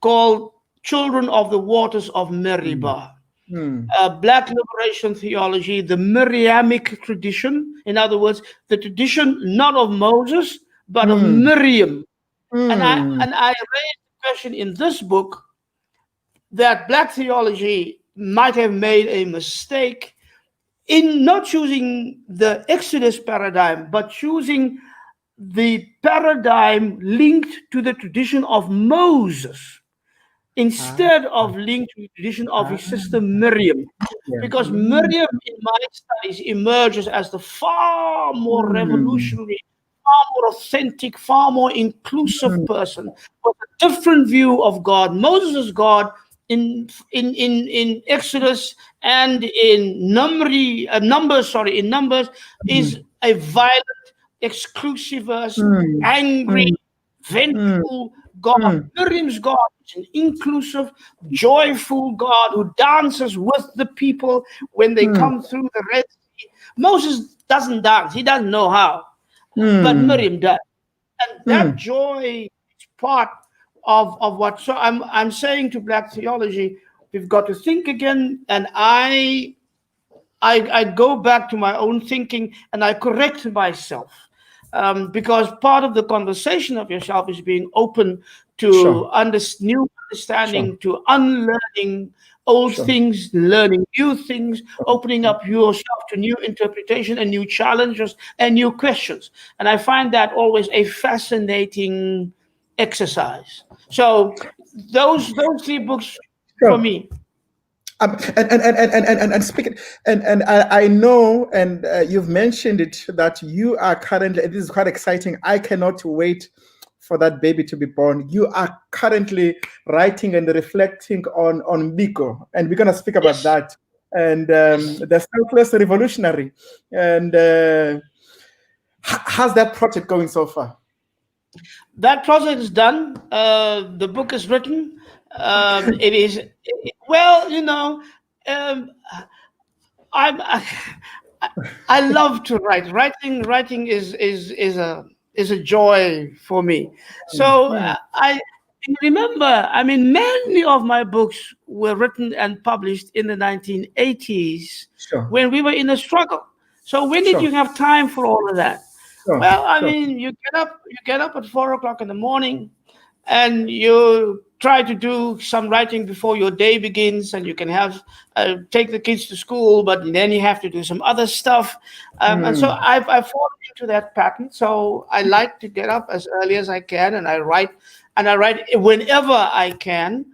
called Children of the Waters of Meribah, Black Liberation Theology, the Miriamic tradition. In other words, the tradition not of Moses, but of Miriam. And I raised the question in this book that Black theology might have made a mistake in not choosing the Exodus paradigm, but choosing the paradigm linked to the tradition of Moses instead of linked to the tradition of his sister Miriam. Because Miriam, in my studies, emerges as the far more revolutionary, far more authentic, far more inclusive person with a different view of God. Moses is God in Exodus and in Numbers is a violent, exclusivist, angry, vengeful God. Miriam's God is an inclusive, joyful God who dances with the people when they come through the Red Sea. Moses doesn't dance; he doesn't know how, but Miriam does, and that joy is part of what. So I'm saying to Black theology, we've got to think again, and I go back to my own thinking and I correct myself, because part of the conversation of yourself is being open to new understanding, to unlearning old things, learning new things, opening up yourself to new interpretation and new challenges and new questions. And I find that always a fascinating exercise. So those three books for me. And speaking, and I know, and you've mentioned it, that you are currently, this is quite exciting. I cannot wait for that baby to be born. You are currently writing and reflecting on Biko, and we're going to speak about Yes. that. And the selfless revolutionary. And how's that project going so far? That project is done. The book is written. Okay. Well, um, I love to write. Writing is a joy for me. So Mm. I remember. I mean, many of my books were written and published in the 1980s Sure. when we were in a struggle. So when did Sure. you have time for all of that? Sure. Well, I Sure. mean, you get up at 4 o'clock in the morning, and you try to do some writing before your day begins, and you can have take the kids to school, but then you have to do some other stuff, and so Mm. I've fallen into that pattern. So I like to get up as early as I can, and I write whenever I can.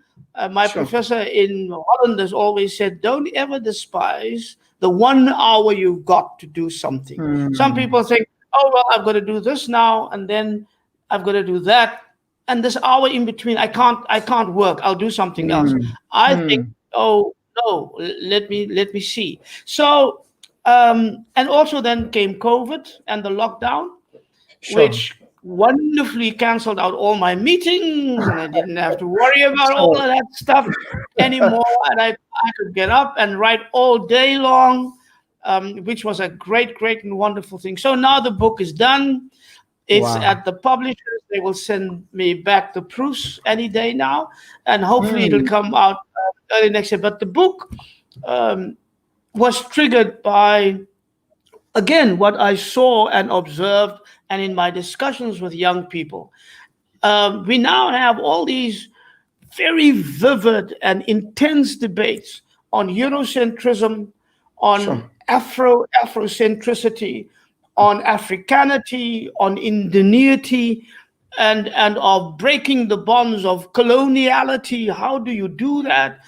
My Sure. professor in Holland has always said, don't ever despise the 1 hour you've got to do something. Some Mm. people think, oh, well, I've got to do this now, and then I've got to do that, and this hour in between, I can't work. I'll do something else. Mm. I think, Mm. oh no, let me see. So, and also then came COVID and the lockdown, Sure. which wonderfully canceled out all my meetings, and I didn't have to worry about all Sure. of that stuff anymore. And I could get up and write all day long, which was a great, great and wonderful thing. So now the book is done. It's Wow. at the publishers. They will send me back the proofs any day now, and hopefully it'll Mm. come out early next year. But the book um, was triggered by, again, what I saw and observed, and in my discussions with young people. We now have all these very vivid and intense debates on Eurocentrism, on Sure. Afrocentricity, on Africanity, on indigeneity, and of breaking the bonds of coloniality. How do you do that?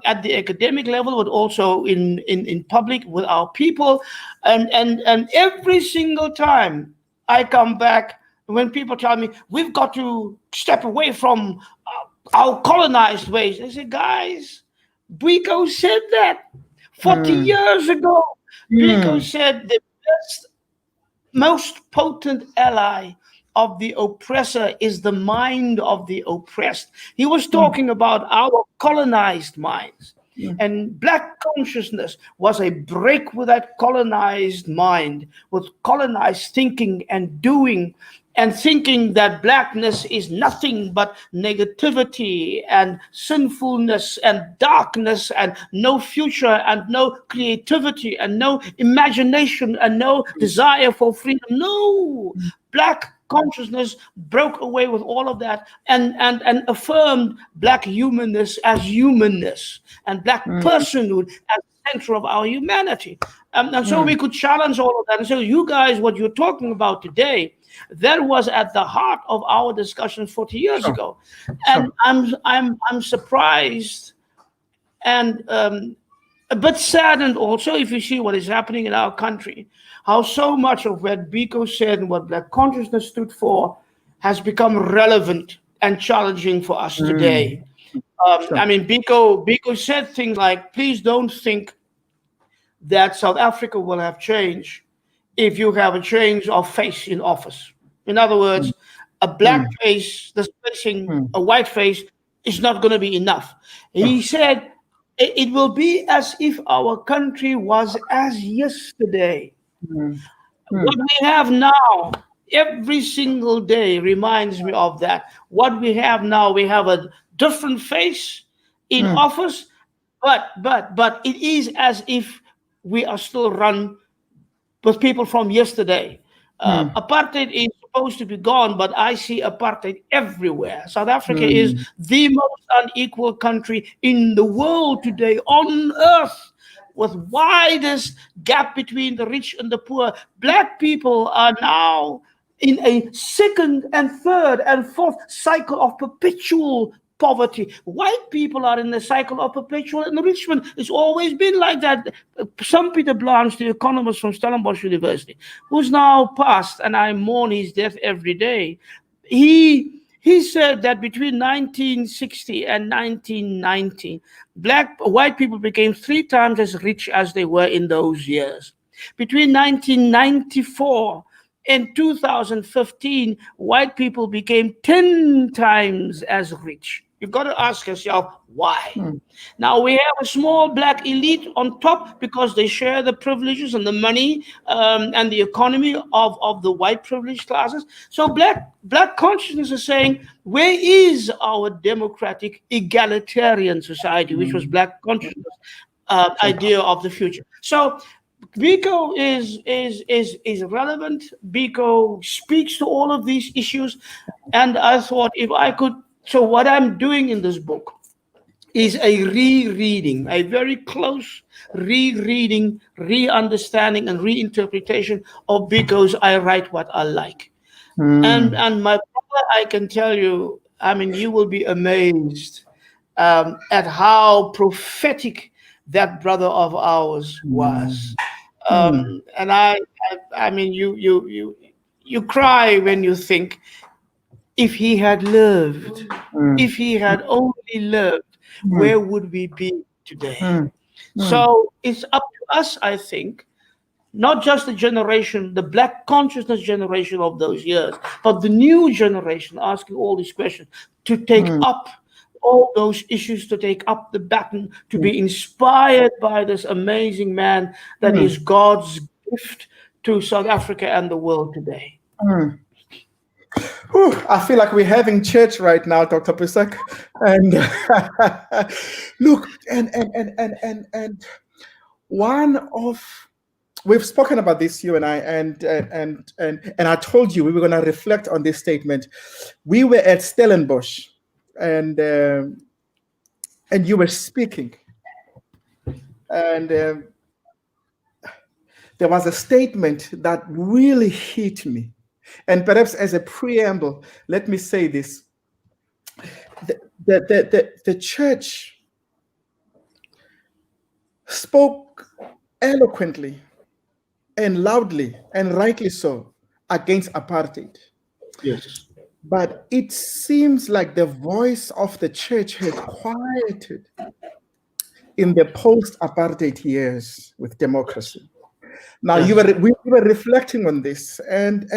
At the academic level, but also in public with our people. And every single time I come back, when people tell me we've got to step away from our colonized ways, I say, guys, Biko said that 40 Mm. years ago. Biko Mm. said the best, most potent ally of the oppressor is the mind of the oppressed. He was Mm. talking about our colonized minds. Mm. And Black consciousness was a break with that colonized mind, with colonized thinking and doing, and thinking that Blackness is nothing but negativity and sinfulness and darkness and no future and no creativity and no imagination and no desire for freedom. No, Black consciousness broke away with all of that, and affirmed Black humanness as humanness, and Black Mm. personhood as the center of our humanity. And so we Mm. could challenge all of that. And so, you guys, what you're talking about today, that was at the heart of our discussion 40 years Sure. ago. And Sure. I'm surprised and a bit saddened also, if you see what is happening in our country, how so much of what Biko said and what Black consciousness stood for has become relevant and challenging for us Mm. today. I Sure. mean, Biko said things like, please don't think that South Africa will have change if you have a change of face in office. In other Mm. words, a black Mm. face displacing Mm. a white face is not going to be enough. He Sure. said, it will be as if our country was as yesterday. Mm. What Mm. we have now, every single day reminds me of that. What we have now, we have a different face in Mm. office, but it is as if we are still run with people from yesterday. Mm. Apartheid is supposed to be gone, but I see apartheid everywhere. South Africa is Mm. the most unequal country in the world today on earth, with widest gap between the rich and the poor. Black people are now in a second and third and fourth cycle of perpetual poverty. White people are in the cycle of perpetual enrichment. It's always been like that. Some Peter Blanche, the economist from Stellenbosch University, who's now passed, and I mourn his death every day. he said that between 1960 and 1990, white people became 3 times as rich as they were in those years. Between 1994 and 2015, white people became 10 times as rich. You've got to ask yourself, why? Now we have a small black elite on top because they share the privileges and the money and the economy of the white privileged classes. So black consciousness is saying, where is our democratic egalitarian society, which was black consciousness idea of the future? So Biko is relevant. Biko speaks to all of these issues, and I thought if I could. So what I'm doing in this book is a rereading, a very close rereading, re-understanding, and reinterpretation of Biko's "I Write What I Like." And my brother, I can tell you, I mean, you will be amazed at how prophetic that brother of ours was. And I mean, you cry when you think, if he had lived, if he had only lived, where would we be today? So it's up to us, I think, not just the generation, the black consciousness generation of those years, but the new generation asking all these questions, to take up all those issues, to take up the baton, to be inspired by this amazing man that is God's gift to South Africa and the world today. I feel like we're having church right now, Dr. Boesak. And look, and one of, we've spoken about this, you and I, and I told you we were going to reflect on this statement. We were at Stellenbosch, and you were speaking, and there was a statement that really hit me. And perhaps as a preamble, let me say this. The church spoke eloquently and loudly, and rightly so, against apartheid. Yes. But it seems like the voice of the church had quieted in the post-apartheid years with democracy. Now, we were reflecting on this, and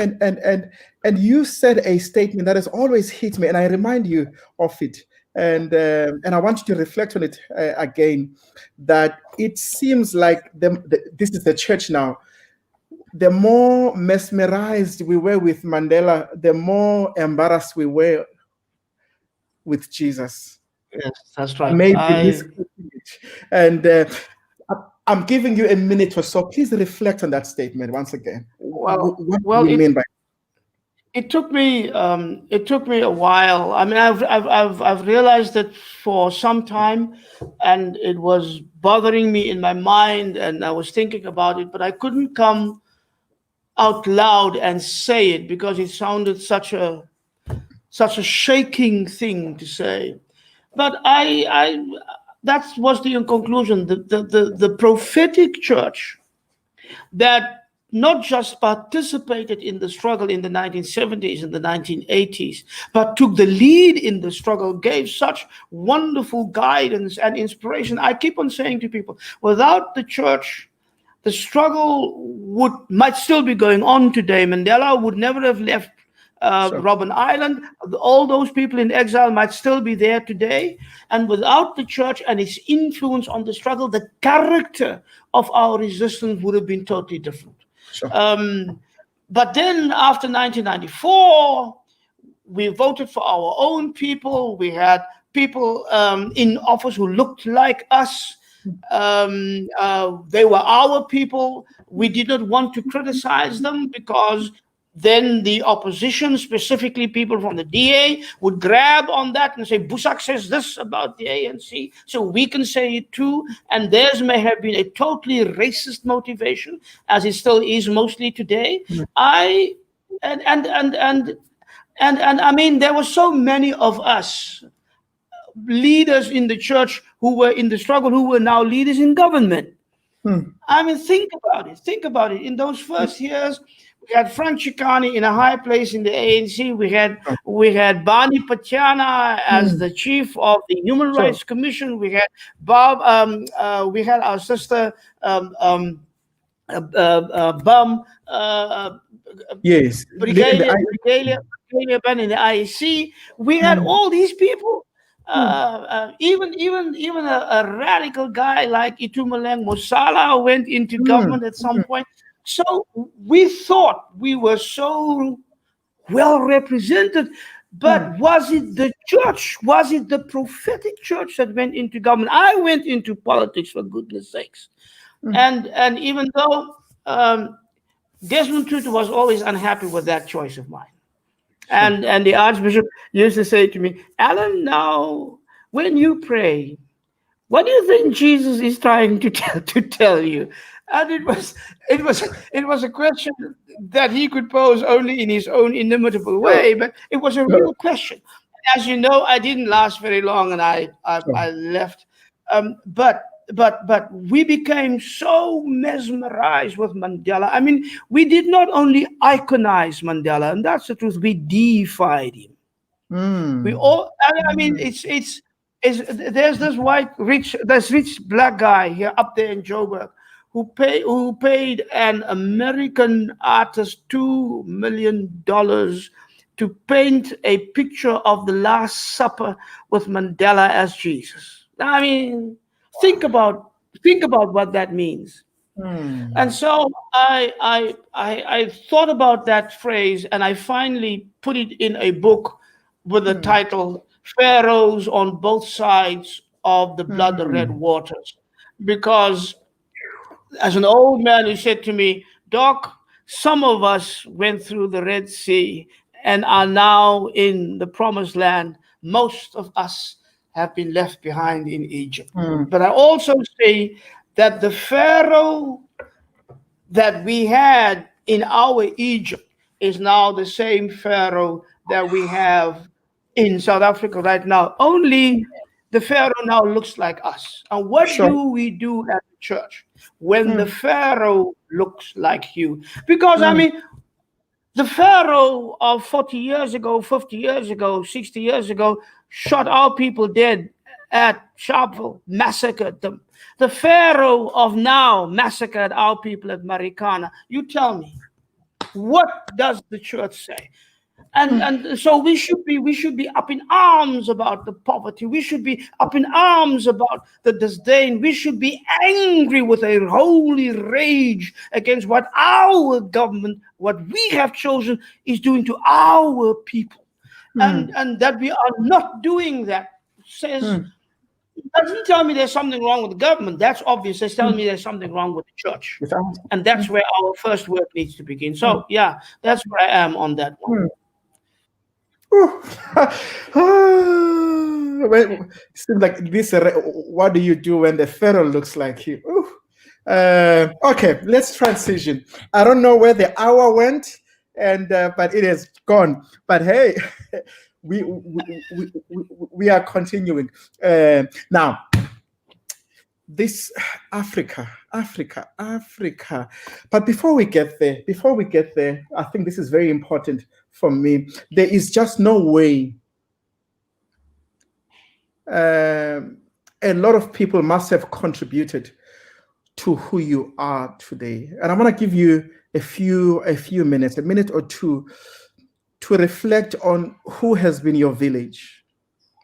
you said a statement that has always hit me, and I remind you of it, and I want you to reflect on it again. That it seems like this is the church now. The more mesmerized we were with Mandela, the more embarrassed we were with Jesus. Yes, that's right. Maybe and. I'm giving you a minute or so. Please reflect on that statement once again. What do you mean by it? Took me a while. I mean, I've realized that for some time, and it was bothering me in my mind, and I was thinking about it, but I couldn't come out loud and say it because it sounded such a shaking thing to say. But that was the conclusion. The prophetic church that not just participated in the struggle in the 1970s and the 1980s, but took the lead in the struggle, gave such wonderful guidance and inspiration. I keep on saying to people, without the church, the struggle might still be going on today. Mandela would never have left Robben Island. All those people in exile might still be there today. And without the church and its influence on the struggle, the character of our resistance would have been totally different. Sure. But then after 1994, we voted for our own people. We had people in office who looked like us. They were our people. We did not want to criticize them because then the opposition, specifically people from the DA, would grab on that and say, Boesak says this about the ANC, so we can say it too. And theirs may have been a totally racist motivation, as it still is mostly today. I mean, there were so many of us, leaders in the church who were in the struggle, who were now leaders in government. I mean, think about it. In those first years, We had Frank Chikani in a high place in the ANC. We had Bani Pachana as the chief of the Human Rights Commission. We had Bob. We had our sister Bum. Yes, Brigadier Ben in the IEC. We had all these people. Even a radical guy like Itumeleng Mosala went into government at some point. So we thought we were so well represented, but was it the church? Was it the prophetic church that went into government? I went into politics, for goodness sakes, and even though Desmond Tutu was always unhappy with that choice of mine. And the Archbishop used to say to me, Allan, now when you pray, what do you think Jesus is trying to tell you? And it was a question that he could pose only in his own inimitable way, but it was a real question. As you know, I didn't last very long, and I left. But we became so mesmerized with Mandela. I mean, we did not only iconize Mandela, and that's the truth. We deified him. We all. I mean, there's this rich black guy here up there in Joburg who paid an American artist $2 million to paint a picture of the Last Supper with Mandela as Jesus. I mean, think about what that means. And so I thought about that phrase, and I finally put it in a book with the title "Pharaohs on Both Sides of the Blood-Red Waters," because as an old man who said to me, Doc, some of us went through the Red Sea and are now in the Promised Land. Most of us have been left behind in Egypt. But I also say that the Pharaoh that we had in our Egypt is now the same Pharaoh that we have in South Africa right now. Only the Pharaoh now looks like us. And what do we do at the church when the Pharaoh looks like you? Because, I mean, the Pharaoh of 40 years ago, 50 years ago, 60 years ago, shot our people dead at Sharpeville, massacred them. The Pharaoh of now massacred our people at Marikana. You tell me, what does the church say? And so we should be up in arms about the poverty. We should be up in arms about the disdain. We should be angry with a holy rage against what our government, what we have chosen, is doing to our people. And that we are not doing that says, doesn't tell me there's something wrong with the government. That's obvious. It's telling me there's something wrong with the church. And that's where our first work needs to begin. So, yeah, that's where I am on that one. It seems like this. What do you do when the Pharaoh looks like you? Okay, let's transition. I don't know where the hour went, and but it is gone. But hey, we are continuing now. This Africa. But before we get there, I think this is very important for me. There is just no way. A lot of people must have contributed to who you are today, and I'm going to give you a few minutes, a minute or two, to reflect on who has been your village.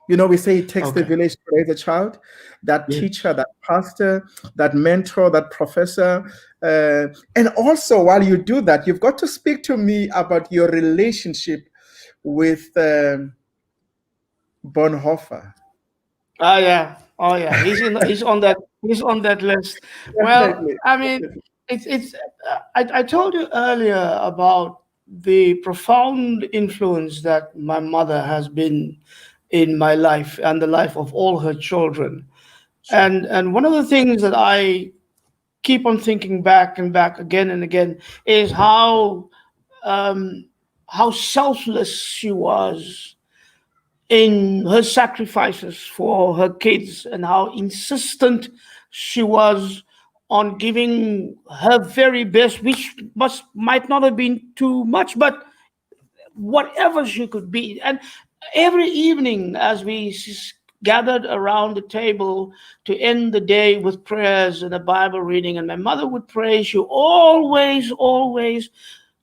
You know, we say it takes the village to raise a child. That teacher, that pastor, that mentor, that professor. And also, while you do that, you've got to speak to me about your relationship with Bonhoeffer. Oh yeah. He's on that list. Well, I mean, it's. I told you earlier about the profound influence that my mother has been in my life and the life of all her children. And one of the things that I keep on thinking back and back again and again is how selfless she was in her sacrifices for her kids, and how insistent she was on giving her very best, which might not have been too much, but whatever she could be. And every evening, as we gathered around the table to end the day with prayers and a Bible reading, and my mother would pray, she always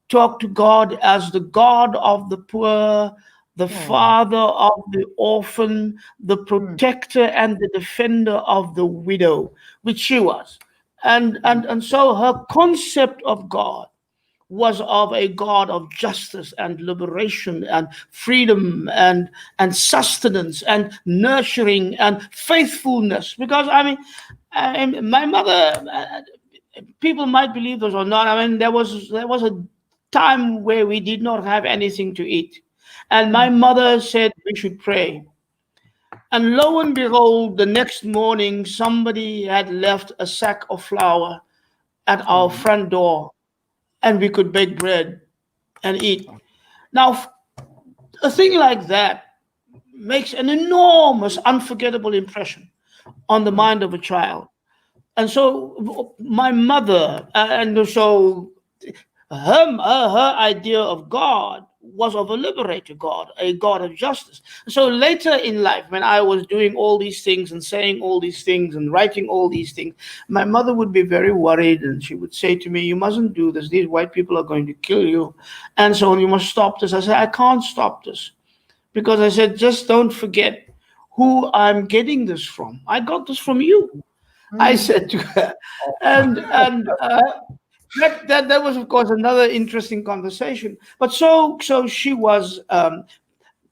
talked to God as the God of the poor, the father of the orphan, the protector and the defender of the widow, which she was. And so her concept of God was of a God of justice and liberation and freedom and sustenance and nurturing and faithfulness. Because I mean my mother, people might believe this or not. I mean, there was a time where we did not have anything to eat, and my mother said we should pray. And lo and behold, the next morning, somebody had left a sack of flour at our front door, and we could bake bread and eat. Now, a thing like that makes an enormous, unforgettable impression on the mind of a child. And so my mother, and so her idea of God was of a liberator God, a God of justice. So later in life, when I was doing all these things and saying all these things and writing all these things, my mother would be very worried, and she would say to me, "You mustn't do this. These white people are going to kill you. And so you must stop this." I said, "I can't stop this." Because I said, "Just don't forget who I'm getting this from. I got this from you." I said to her. And that was, of course, another interesting conversation. But so she was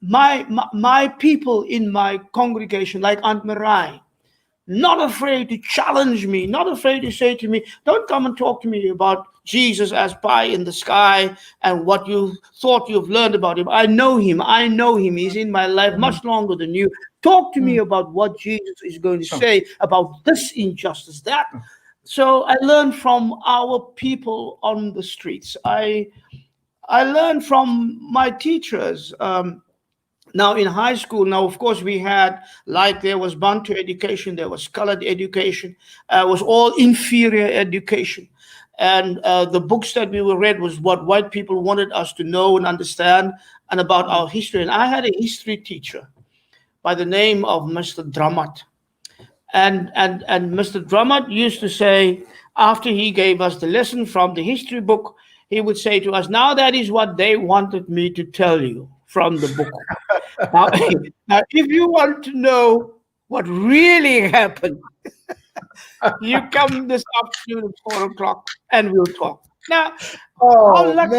my people in my congregation, like Aunt Marai, not afraid to challenge me, not afraid to say to me, "Don't come and talk to me about Jesus as pie in the sky and what you thought you've learned about him. I know him. He's in my life much longer than you. Talk to me about what Jesus is going to say about this injustice, that." So I learned from our people on the streets. I learned from my teachers. Now in high school, of course we had, like, there was Bantu education, there was colored education, was all inferior education. And the books that we were read was what white people wanted us to know and understand and about our history. And I had a history teacher by the name of Mr. Dramat. And Mr. Drummond used to say, after he gave us the lesson from the history book, he would say to us, "Now that is what they wanted me to tell you from the book. Now, now if you want to know what really happened, you come this afternoon at 4 o'clock and we'll talk." Now, how lucky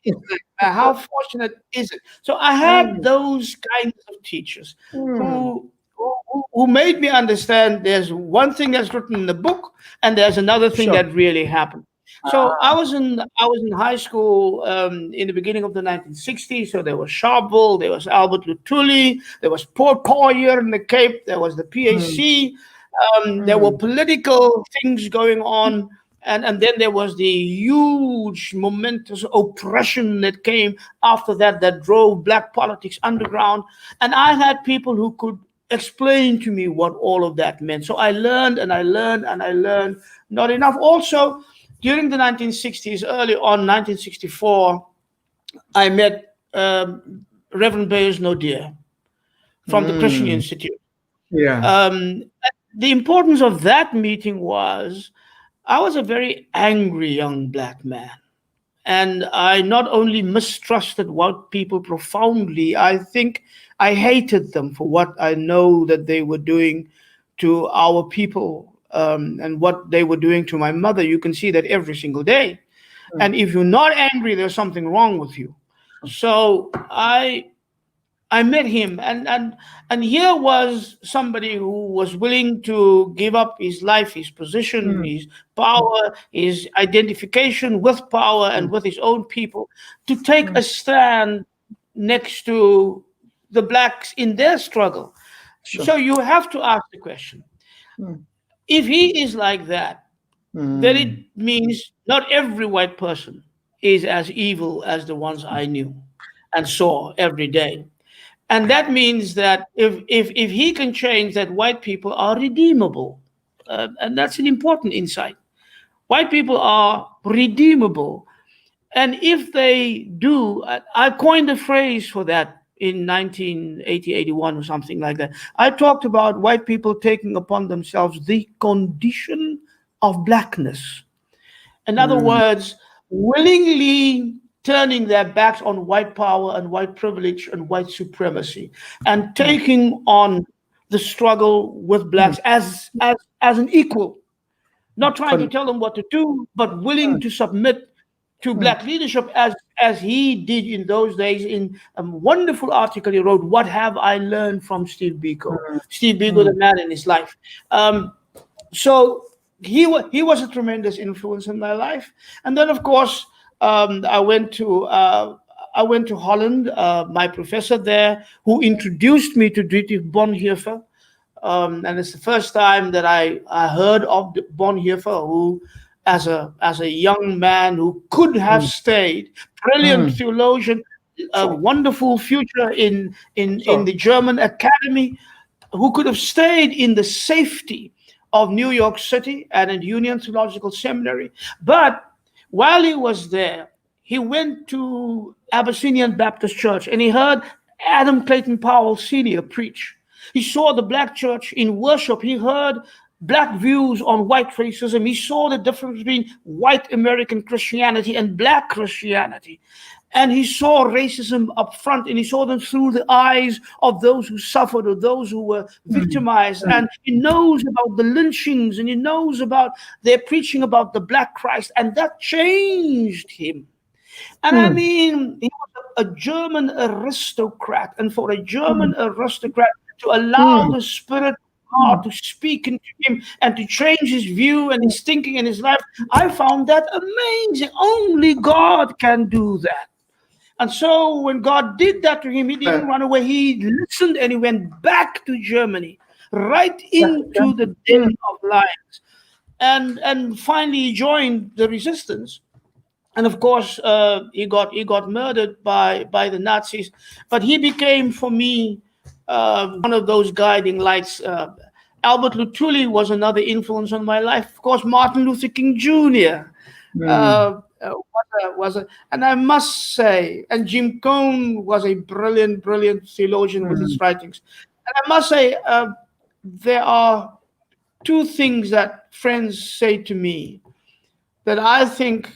is it? How fortunate is it? So I had those kinds of teachers who made me understand there's one thing that's written in the book and there's another thing that really happened. So I was in high school in the beginning of the 1960s. So there was Sharpeville, there was Albert Luthuli, there was Port Collier in the Cape, there was the PAC, there were political things going on. And then there was the huge, momentous oppression that came after that drove black politics underground. And I had people who could explain to me what all of that meant. So I learned and I learned and I learned not enough. Also, during the 1960s, early on, 1964, I met Reverend Bayers Nodir from the Christian Institute. Yeah. The importance of that meeting was I was a very angry young black man. And I not only mistrusted white people profoundly, I think I hated them for what I know that they were doing to our people and what they were doing to my mother. You can see that every single day. And if you're not angry, there's something wrong with you. So I met him, and here was somebody who was willing to give up his life, his position, his power, his identification with power and with his own people, to take a stand next to the blacks in their struggle. Sure. So you have to ask the question, if he is like that, then it means not every white person is as evil as the ones I knew and saw every day. And that means that if he can change, that white people are redeemable. And that's an important insight. White people are redeemable. And if they do, I coined a phrase for that in 1980, 81 or something like that. I talked about white people taking upon themselves the condition of blackness. In other words, willingly turning their backs on white power and white privilege and white supremacy and taking on the struggle with blacks as an equal, not trying to tell them what to do, but willing to submit to black leadership as he did in those days in a wonderful article he wrote, What Have I Learned from Steve Biko? Steve Biko, the man in his life. So he was a tremendous influence in my life. And then, of course, I went to Holland. My professor there, who introduced me to Dietrich Bonhoeffer, and it's the first time that I heard of Bonhoeffer, who, as a young man who could have stayed, brilliant theologian, a wonderful future in the German academy, who could have stayed in the safety of New York City and in Union Theological Seminary. But while he was there, he went to Abyssinian Baptist Church and he heard Adam Clayton Powell Sr. preach. He saw the black church in worship. He heard black views on white racism. He saw the difference between white American Christianity and black Christianity. And he saw racism up front, and he saw them through the eyes of those who suffered or those who were victimized. And he knows about the lynchings, and he knows about their preaching about the black Christ, and that changed him. And I mean, he was a German aristocrat, and for a German aristocrat to allow the Spirit of God to speak into him and to change his view and his thinking and his life, I found that amazing. Only God can do that. And so when God did that to him, he didn't run away. He listened and he went back to Germany, right into the den of lions. And finally he joined the resistance. And of course, he got murdered by the Nazis. But he became, for me, one of those guiding lights. Albert Luthuli was another influence on my life. Of course, Martin Luther King Jr. And I must say, and Jim Cone was a brilliant theologian with his writings. And I must say, there are two things that friends say to me that I think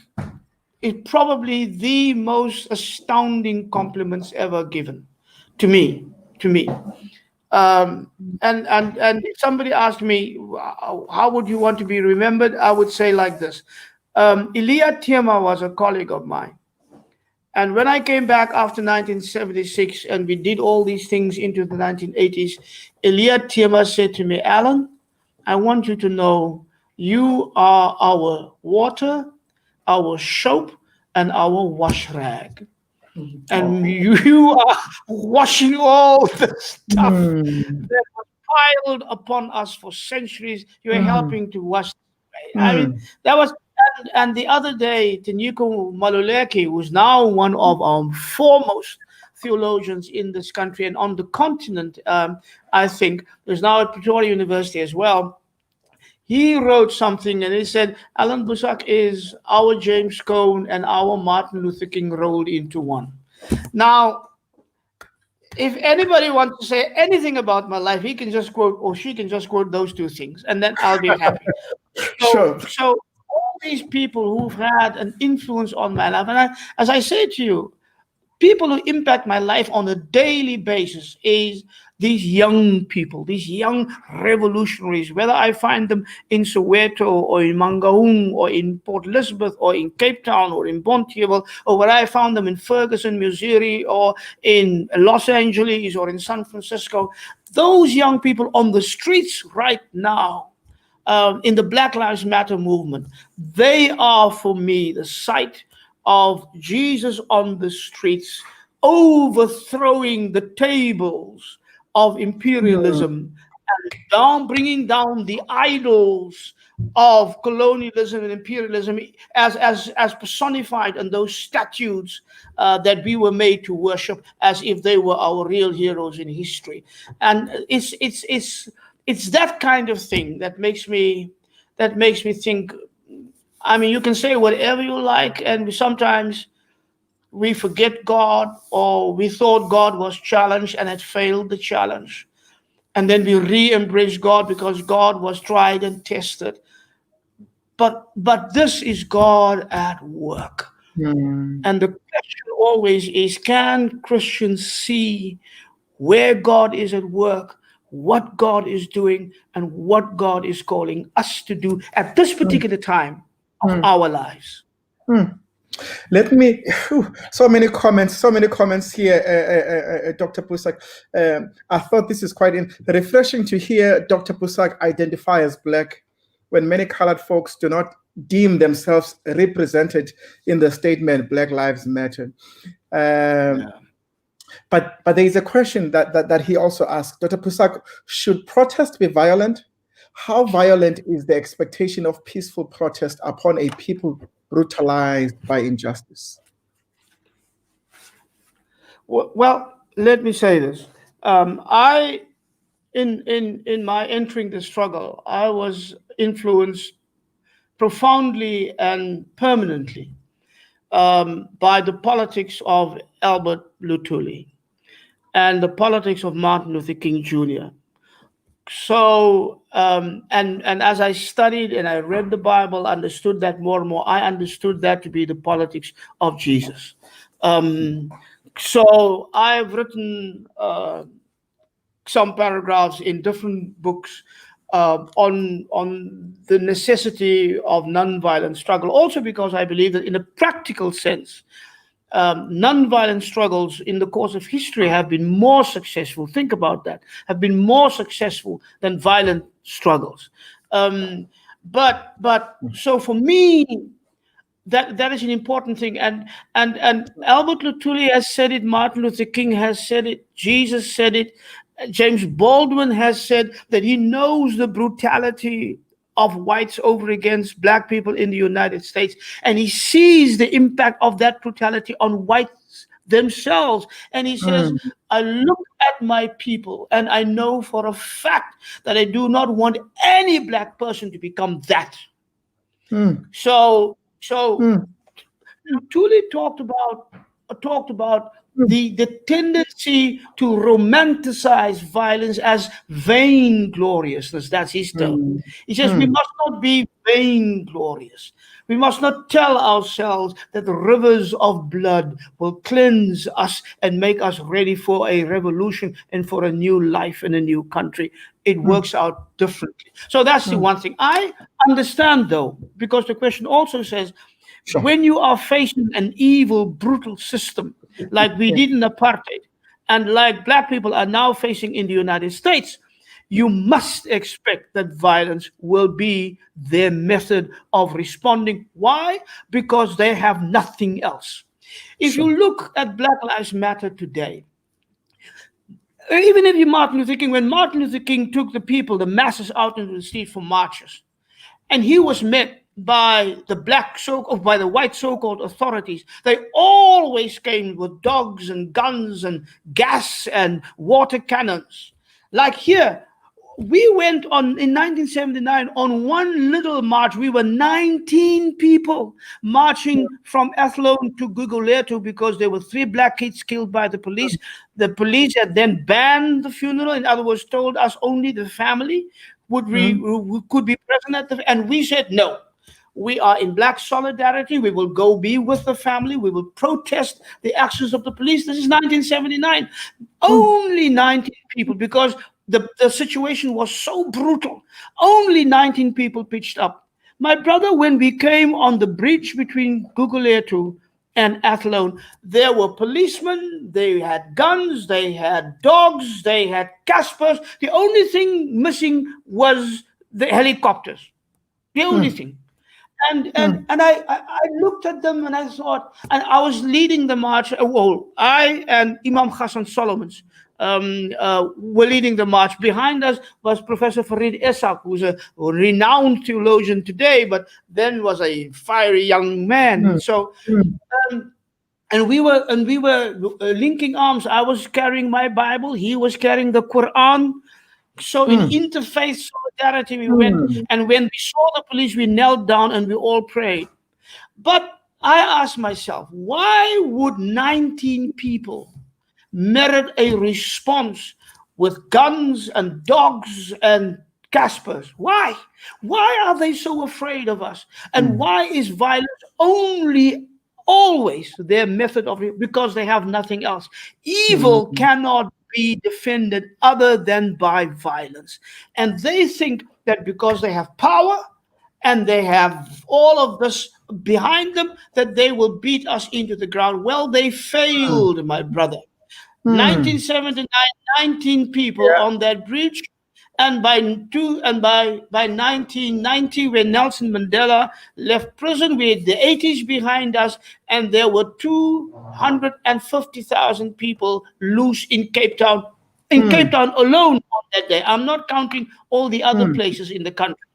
is probably the most astounding compliments ever given to me. And if somebody asked me, how would you want to be remembered? I would say like this. Elia Tiema was a colleague of mine. And when I came back after 1976 and we did all these things into the 1980s, Elia Tiema said to me, Allan, I want you to know you are our water, our soap, and our wash rag. And you are washing all the stuff that was piled upon us for centuries. You are helping to wash. I mean, that was. And the other day, Tenyuko Maluleki, who's now one of our foremost theologians in this country and on the continent, I think, who's now at Pretoria University as well. He wrote something and he said, Allan Boesak is our James Cone and our Martin Luther King rolled into one. Now, if anybody wants to say anything about my life, he can just quote, or she can just quote those two things, and then I'll be happy. So all these people who've had an influence on my life, and as I say to you, people who impact my life on a daily basis is these young people, these young revolutionaries, whether I find them in Soweto or in Mangaung or in Port Elizabeth or in Cape Town or in Bonteheuwel, or whether I found them in Ferguson, Missouri, or in Los Angeles or in San Francisco. Those young people on the streets right now, in the Black Lives Matter movement, they are for me the sight of Jesus on the streets, overthrowing the tables of imperialism and bringing down the idols of colonialism and imperialism as personified in those statues that we were made to worship as if they were our real heroes in history. And it's that kind of thing that makes me think. I mean, you can say whatever you like, and sometimes we forget God, or we thought God was challenged and had failed the challenge. And then we re-embrace God because God was tried and tested. But this is God at work. And the question always is, can Christians see where God is at work, what God is doing, and what God is calling us to do at this particular time of our lives? Let me, so many comments here, Dr. Boesak. I thought this is quite refreshing to hear Dr. Boesak identify as Black when many colored folks do not deem themselves represented in the statement Black Lives Matter. But there is a question that he also asked, Dr. Boesak, should protest be violent? How violent is the expectation of peaceful protest upon a people brutalized by injustice? Well, let me say this. In my entering the struggle, I was influenced profoundly and permanently by the politics of Albert Luthuli and the politics of Martin Luther King Jr. So, and as I studied and I read the Bible, understood that more and more, I understood that to be the politics of Jesus. So I've written some paragraphs in different books on the necessity of nonviolent struggle, also because I believe that in a practical sense, nonviolent struggles in the course of history have been more successful. Think about that. Have been more successful than violent struggles. But so for me, that is an important thing. And Albert Luthuli has said it. Martin Luther King has said it. Jesus said it. James Baldwin has said that he knows the brutality of whites over against Black people in the United States, and he sees the impact of that brutality on whites themselves. And he says, I look at my people and I know for a fact that I do not want any Black person to become that. So Luthuli talked about the tendency to romanticize violence as vaingloriousness. That's his term. He says we must not be vainglorious. We must not tell ourselves that the rivers of blood will cleanse us and make us ready for a revolution and for a new life in a new country. It works out differently. So that's the one thing. I understand, though, because the question also says, when you are facing an evil, brutal system like we did in apartheid, and like Black people are now facing in the United States, you must expect that violence will be their method of responding. Why? Because they have nothing else. If you look at Black Lives Matter today, even if you Martin Luther King, when Martin Luther King took the people, the masses out into the street for marches, and he was met by by the white so-called authorities. They always came with dogs and guns and gas and water cannons. Like here, we went in 1979 on one little march. We were 19 people marching from Athlone to Guguletu because there were 3 Black kids killed by the police. The police had then banned the funeral. In other words, told us only the family could be present at and we said no. We are in Black solidarity. We will go be with the family. We will protest the actions of the police. This is 1979. Only 19 people, because the situation was so brutal. Only 19 people pitched up. My brother, when we came on the bridge between Guguletu and Athlone, there were policemen, they had guns, they had dogs, they had Caspers. The only thing missing was the helicopters. The only thing. And I looked at them and I thought, and I was leading the march. Well, I and Imam Hassan Solomons were leading the march. Behind us was Professor Farid Esak, who's a renowned theologian today, but then was a fiery young man. So, and we were linking arms. I was carrying my Bible. He was carrying the Quran. So in interfaith solidarity, we went, and when we saw the police, we knelt down and we all prayed. But I asked myself, why would 19 people merit a response with guns and dogs and Caspers? Why? Why are they so afraid of us? And why is violence always their method of it? Because they have nothing else. Evil cannot be defended other than by violence. And they think that because they have power and they have all of this behind them, that they will beat us into the ground. Well, they failed, my brother. 1979, 19 people on that bridge. And by 1990, when Nelson Mandela left prison, we had the 80s behind us, and there were 250,000 people loose in Cape Town. In Cape Town alone on that day. I'm not counting all the other places in the country.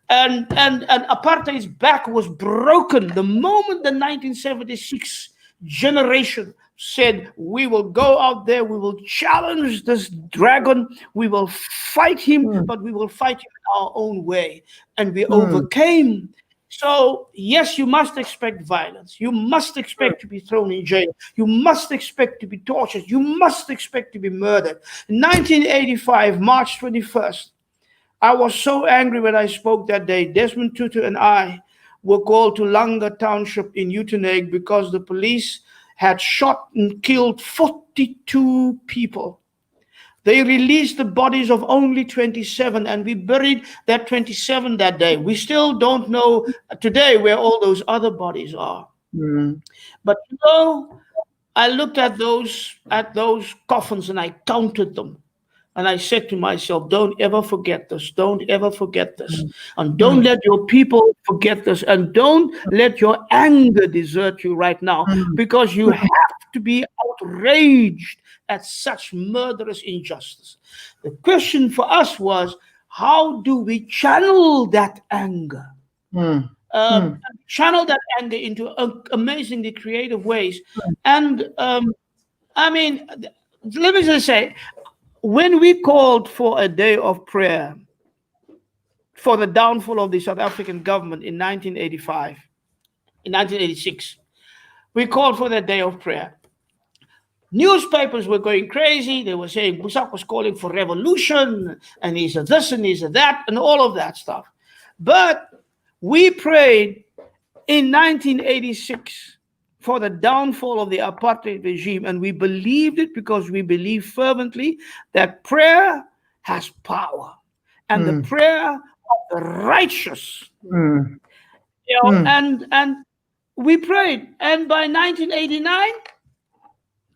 And apartheid's back was broken the moment the 1976 generation said, we will go out there, we will challenge this dragon, we will fight him, but we will fight him in our own way. And we overcame. So, yes, you must expect violence. You must expect to be thrown in jail. You must expect to be tortured. You must expect to be murdered. In 1985, March 21st, I was so angry when I spoke that day. Desmond Tutu and I were called to Langa Township in Uitenhage because the police had shot and killed 42 people. They released the bodies of only 27, and we buried that 27 that day. We still don't know today where all those other bodies are. But you know, I looked at those coffins and I counted them. And I said to myself, don't ever forget this. Don't ever forget this. And don't let your people forget this. And don't let your anger desert you right now, because you have to be outraged at such murderous injustice. The question for us was, how do we channel that anger? Channel that anger into amazingly creative ways. And I mean, let me just say, when we called for a day of prayer for the downfall of the South African government in 1986, we called for that day of prayer. Newspapers were going crazy. They were saying Boesak was calling for revolution, and he's a this and he's a that, and all of that stuff. But we prayed in 1986 for the downfall of the apartheid regime, and we believed it because we believe fervently that prayer has power, and the prayer of the righteous. And we prayed, and by 1989,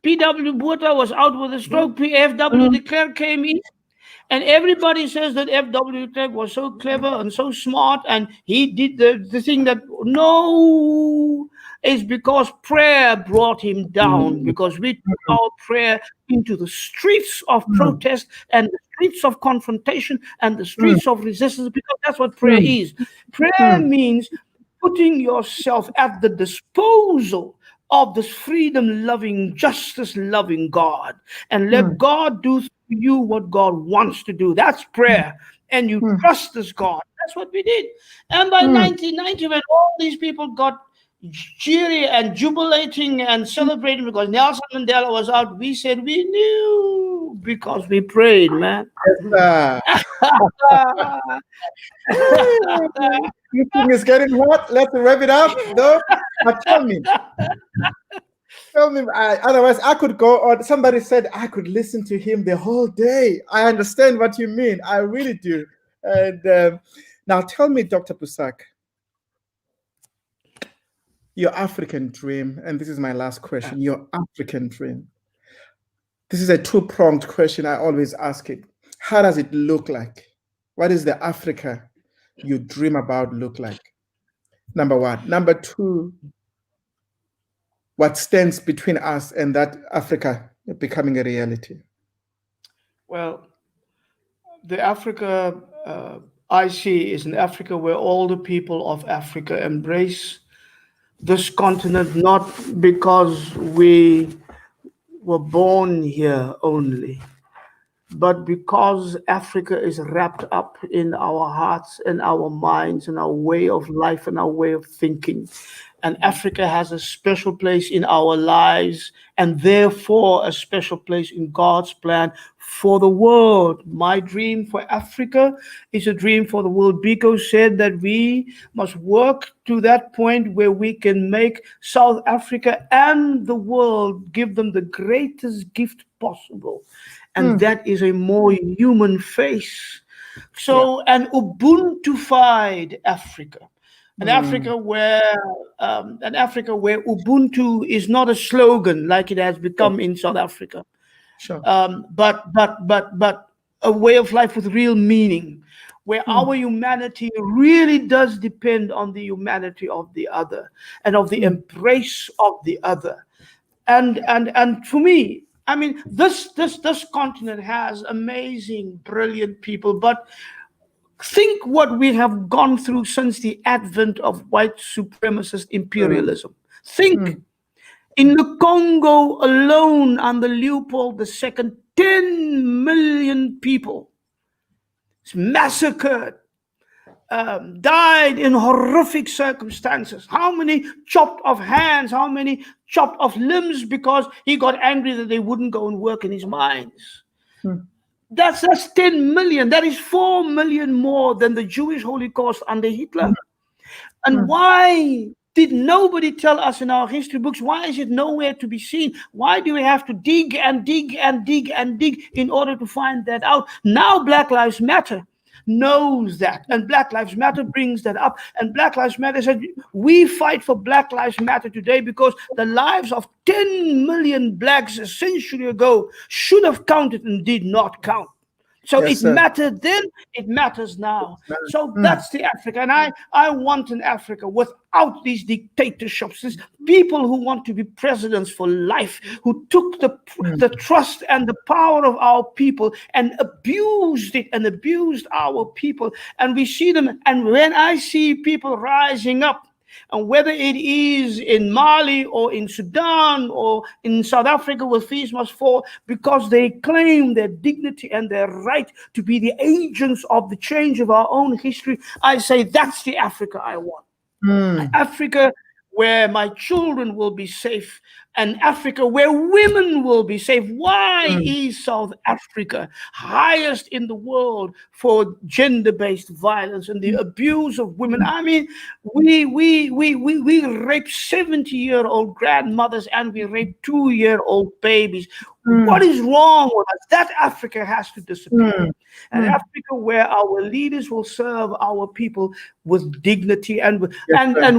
P.W. Botha was out with a stroke. F.W. de Klerk came in. And everybody says that F.W. de Klerk was so clever and so smart, and he did the thing that, no, it's because prayer brought him down, because we took our prayer into the streets of protest and the streets of confrontation and the streets of resistance, because that's what prayer is. Prayer means putting yourself at the disposal of this freedom-loving, justice-loving God, and let God do through you what God wants to do. That's prayer. And you trust this God. That's what we did. And by 1990, when all these people got cheery and jubilating and celebrating because Nelson Mandela was out, we said we knew because we prayed, man. Meeting is getting hot. Let's wrap it up, though. But tell me, otherwise I could go on. Somebody said I could listen to him the whole day. I understand what you mean. I really do. And now tell me, Dr. Boesak, your African dream, and this is my last question, your African dream. This is a two-pronged question. I always ask it. How does it look like? What is the Africa you dream about look like? Number one. Number two, what stands between us and that Africa becoming a reality? Well, the Africa I see is an Africa where all the people of Africa embrace this continent, not because we were born here only, but because Africa is wrapped up in our hearts and our minds and our way of life and our way of thinking. And Africa has a special place in our lives, and therefore a special place in God's plan for the world. My dream for Africa is a dream for the world. Biko said that we must work to that point where we can make South Africa and the world, give them the greatest gift possible. And that is a more human face. So, an Ubuntu-fied Africa. An Africa where Ubuntu is not a slogan like it has become in South Africa, but a way of life with real meaning, where our humanity really does depend on the humanity of the other and of the embrace of the other. And for me, I mean, this continent has amazing, brilliant people, but think what we have gone through since the advent of white supremacist imperialism. Think in the Congo alone under Leopold II, 10 million people massacred, died in horrific circumstances. How many chopped off hands? How many chopped off limbs because he got angry that they wouldn't go and work in his mines? That's 10 million. That is 4 million more than the Jewish Holocaust under Hitler. And why did nobody tell us in our history books? Why is it nowhere to be seen? Why do we have to dig and dig and dig and dig in order to find that out? Now Black Lives Matter knows that, and Black Lives Matter brings that up, and Black Lives Matter said we fight for Black Lives Matter today because the lives of 10 million blacks a century ago should have counted and did not count. So it mattered then, it matters now. So that's the Africa. And I want an Africa without these dictatorships, these people who want to be presidents for life, who took the trust and the power of our people and abused it and abused our people. And we see them. And when I see people rising up, and whether it is in Mali or in Sudan or in South Africa where fees must fall, because they claim their dignity and their right to be the agents of the change of our own history, I say that's the Africa I want. Africa where my children will be safe, and Africa where women will be safe. Why is South Africa highest in the world for gender-based violence and the abuse of women? I mean, we rape 70-year-old grandmothers and we rape 2-year-old babies. What is wrong with us? That Africa has to disappear. An Africa where our leaders will serve our people with dignity and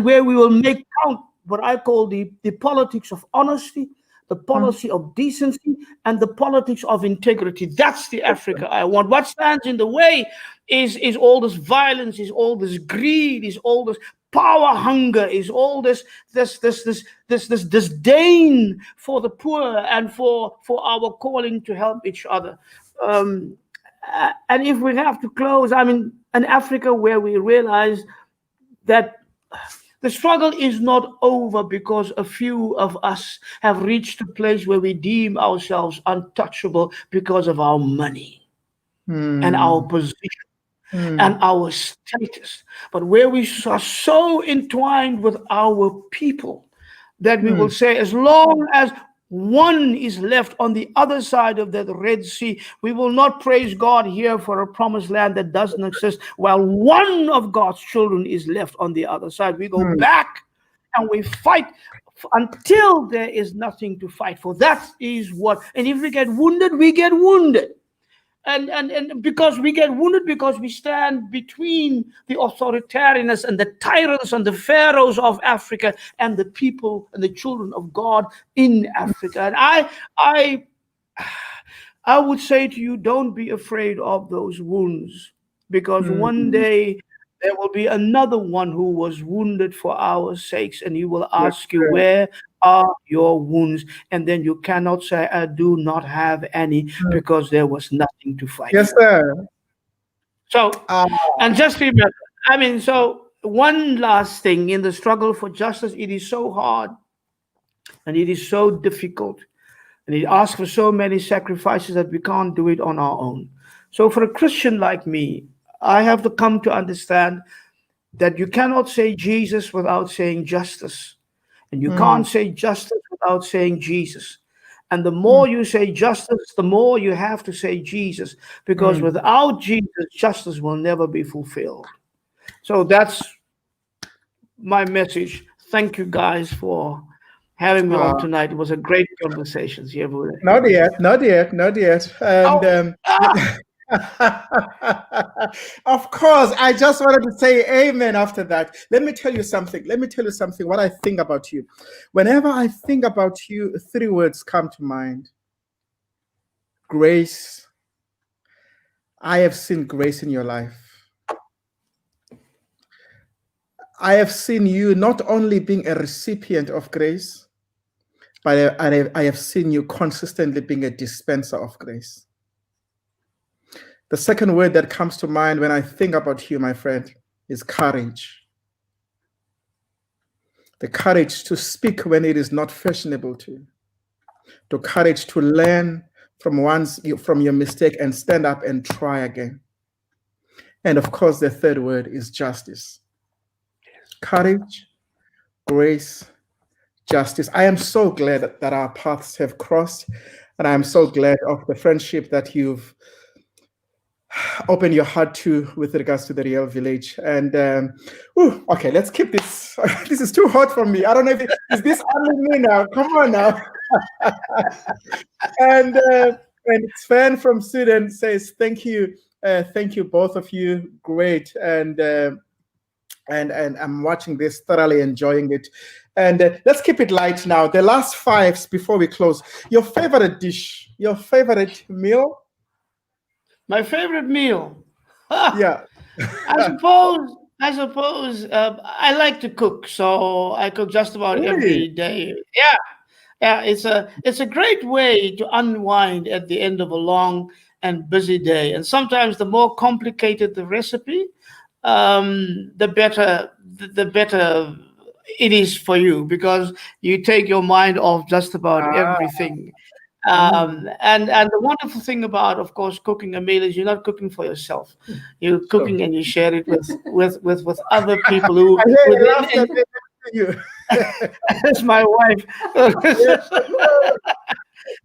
where we will make count what I call the politics of honesty, the policy of decency, and the politics of integrity. That's the Africa I want. What stands in the way is all this violence, is all this greed, is all this power hunger, is all this disdain for the poor and for our calling to help each other. And if we have to close, I mean, an Africa where we realize that the struggle is not over because a few of us have reached a place where we deem ourselves untouchable because of our money and our position and our status, but where we are so entwined with our people that we will say, as long as one is left on the other side of that Red Sea, we will not praise God here for a promised land that doesn't exist, while one of God's children is left on the other side. We go back and we fight until there is nothing to fight for. That is what, and if we get wounded, we get wounded. And because we get wounded, because we stand between the authoritarians and the tyrants and the pharaohs of Africa and the people and the children of God in Africa. And I would say to you, don't be afraid of those wounds, because one day there will be another one who was wounded for our sakes, and he will ask you, where are your wounds? And then you cannot say, I do not have any, because there was nothing to fight. Yes, sir. So, and just remember, I mean, so one last thing, in the struggle for justice, it is so hard and it is so difficult And it asks for so many sacrifices that we can't do it on our own. So for a Christian like me, I have to come to understand that you cannot say Jesus without saying justice. And you can't say justice without saying Jesus. And the more you say justice, the more you have to say Jesus. Because without Jesus, justice will never be fulfilled. So that's my message. Thank you guys for having me on tonight. It was a great conversation. Not yet, not yet, not yet. And of course, I just wanted to say amen after that. Let me tell you something. What I think about you. Whenever I think about you, 3 words come to mind. Grace. I have seen grace in your life. I have seen you not only being a recipient of grace, but I have seen you consistently being a dispenser of grace. The second word that comes to mind when I think about you, my friend, is courage. The courage to speak when it is not fashionable to. The courage to learn from your mistake and stand up and try again. And of course, the third word is justice. Courage, grace, justice. I am so glad that our paths have crossed, and I am so glad of the friendship that you've opened your heart to with regards to the Real Village. And okay, let's keep this. This is too hot for me. I don't know if is this only me now. Come on now. And Sven from Sweden says thank you both of you. Great. And I'm watching this, thoroughly enjoying it. And let's keep it light now. The last 5s before we close. Your favorite dish, your favorite meal? My favorite meal? Yeah. I suppose I like to cook, so I cook just about every day. Yeah. It's a great way to unwind at the end of a long and busy day. And sometimes the more complicated the recipe, the better it is for you, because you take your mind off just about everything. And the wonderful thing about, of course, cooking a meal is you're not cooking for yourself. You're cooking and you share it with other people who. That's my wife.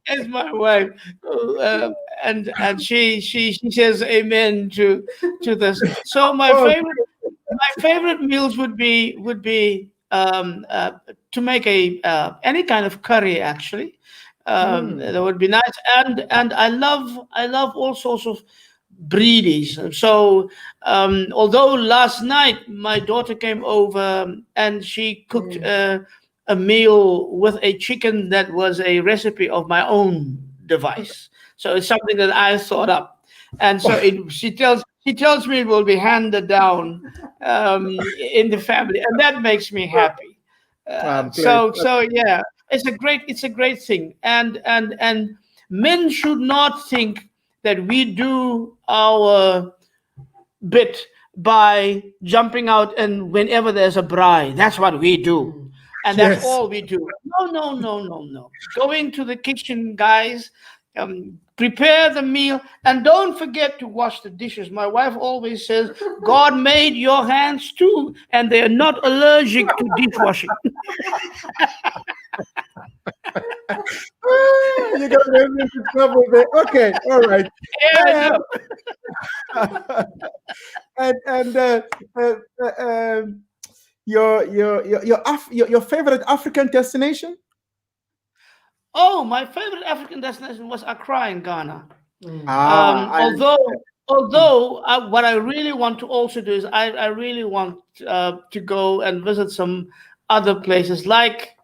That's my wife, and she says amen to this. So my favorite meals would be to make any kind of curry, actually. That would be nice, and I love all sorts of breedies. So although last night my daughter came over and she cooked a meal with a chicken that was a recipe of my own device, so it's something that I thought up, and so she tells me it will be handed down in the family, and that makes me happy. So yeah, it's a great thing, and men should not think that we do our bit by jumping out and whenever there's a braai, that's what we do. And that's all we do. No. Go into the kitchen, guys. Prepare the meal, and don't forget to wash the dishes. My wife always says, God made your hands too, and they're not allergic to dishwashing. You got me into trouble there. Okay, all right. Yeah, your favorite African destination? Oh, my favorite African destination was Accra in Ghana. Although what I really want to also do is I really want to go and visit some other places like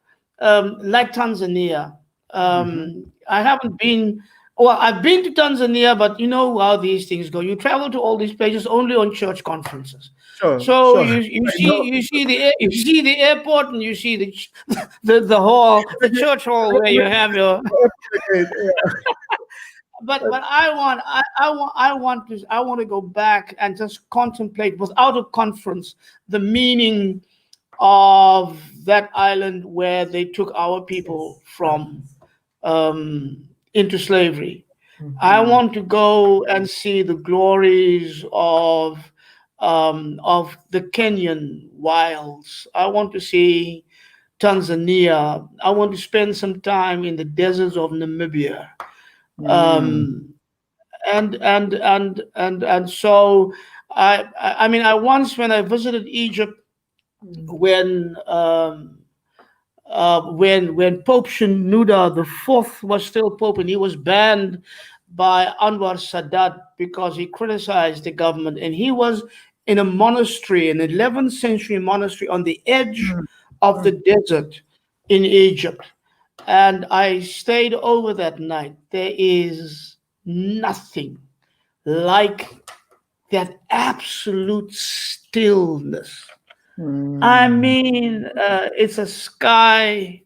Tanzania. I haven't been. Well, I've been to Tanzania, but you know how these things go. You travel to all these places only on church conferences. So you see the airport, and you see the hall, the church hall where you have your. But I want to go back and just contemplate without a conference the meaning of that island where they took our people from. into slavery. I Mhm. want to go and see the glories of the Kenyan wilds. I want to see Tanzania. I want to spend some time in the deserts of Namibia. Mm. Um, and so I mean, I once, when I visited Egypt, when when Pope Shenouda the Fourth was still Pope, and he was banned by Anwar Sadat because he criticized the government, and he was in a monastery, an 11th century monastery on the edge Mm. of the Mm. desert in Egypt, and I stayed over that night. There is nothing like that absolute stillness. I Mm. mean, it's a sky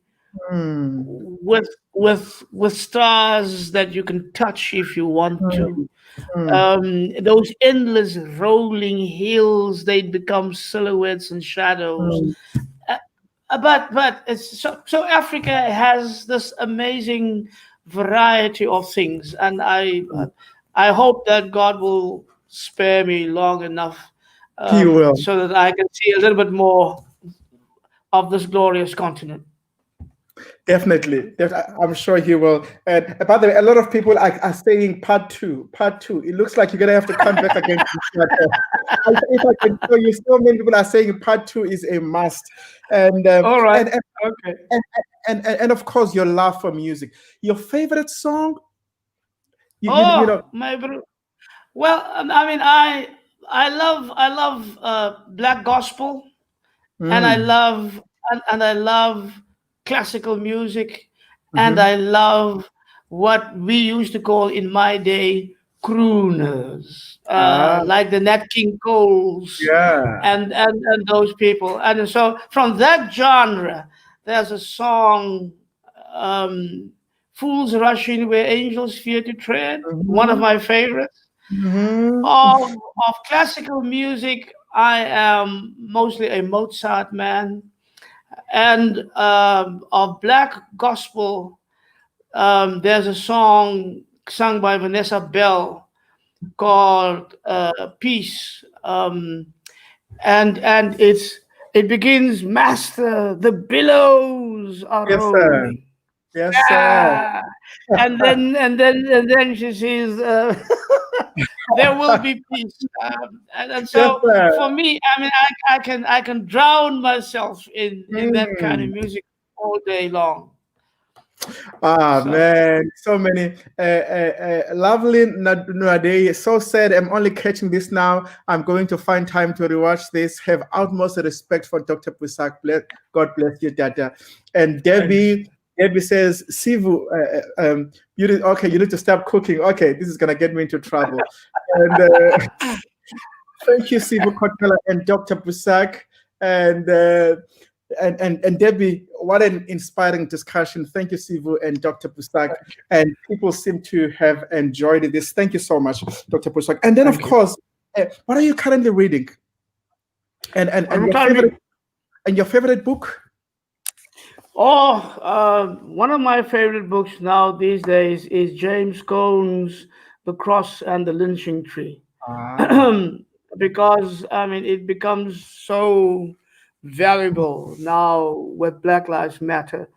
Mm. with stars that you can touch if you want to. Mm. Mm. Those endless rolling hills, they become silhouettes and shadows. Mm. Uh, but it's so Africa has this amazing variety of things, and I hope that God will spare me long enough He will. so that I can see a little bit more of this glorious continent. Definitely. I'm sure he will. And by the way, a lot of people are saying part two, part two. It looks like you're going to have to come back again. If I can show you, so many people are saying part two is a must. And All right. and, and, Okay. and of course, your love for music. Your favorite song? You know. Oh, my bro. Well, I mean, I love black gospel, and I Mm. love and I love classical music, and Hmm. I love what we used to call in my day crooners, Ah, like the Nat King Coles yeah. and those people. And so from that genre, there's a song, um, "Fools Rush In Where Angels Fear to Tread," one of Hmm. my favorites. Hmm. Of classical music, I am mostly a Mozart man, and of black gospel, there's a song sung by Vanessa Bell called "Peace," and it begins, "Master, the billows are Yes, sir. rolling." Yes, sir. Ah, and then she says, "There will be peace." And Yes, so sir. for me, I mean, I can drown myself in that kind of Mm. music all day long. Ah, So man, so many. Lovely Nuade. So sad. I'm only catching this now. I'm going to find time to rewatch this. Have utmost respect for Dr. Boesak. God bless you, Dada. And thanks. Debbie says, Sivu, okay, you need to stop cooking. Okay, this is gonna get me into trouble. And thank you, Sivu Kotela and Dr. Boesak. And and Debbie, what an inspiring discussion. Thank you, Sivu and Dr. Boesak. And people seem to have enjoyed this. Thank you so much, Dr. Boesak. And then, of Thank you. course, what are you currently reading? And I'm your currently. favorite book? Oh, one of my favorite books now these days is James Cone's "The Cross and the Lynching Tree," Ah. because I mean it becomes so valuable now with Black Lives Matter,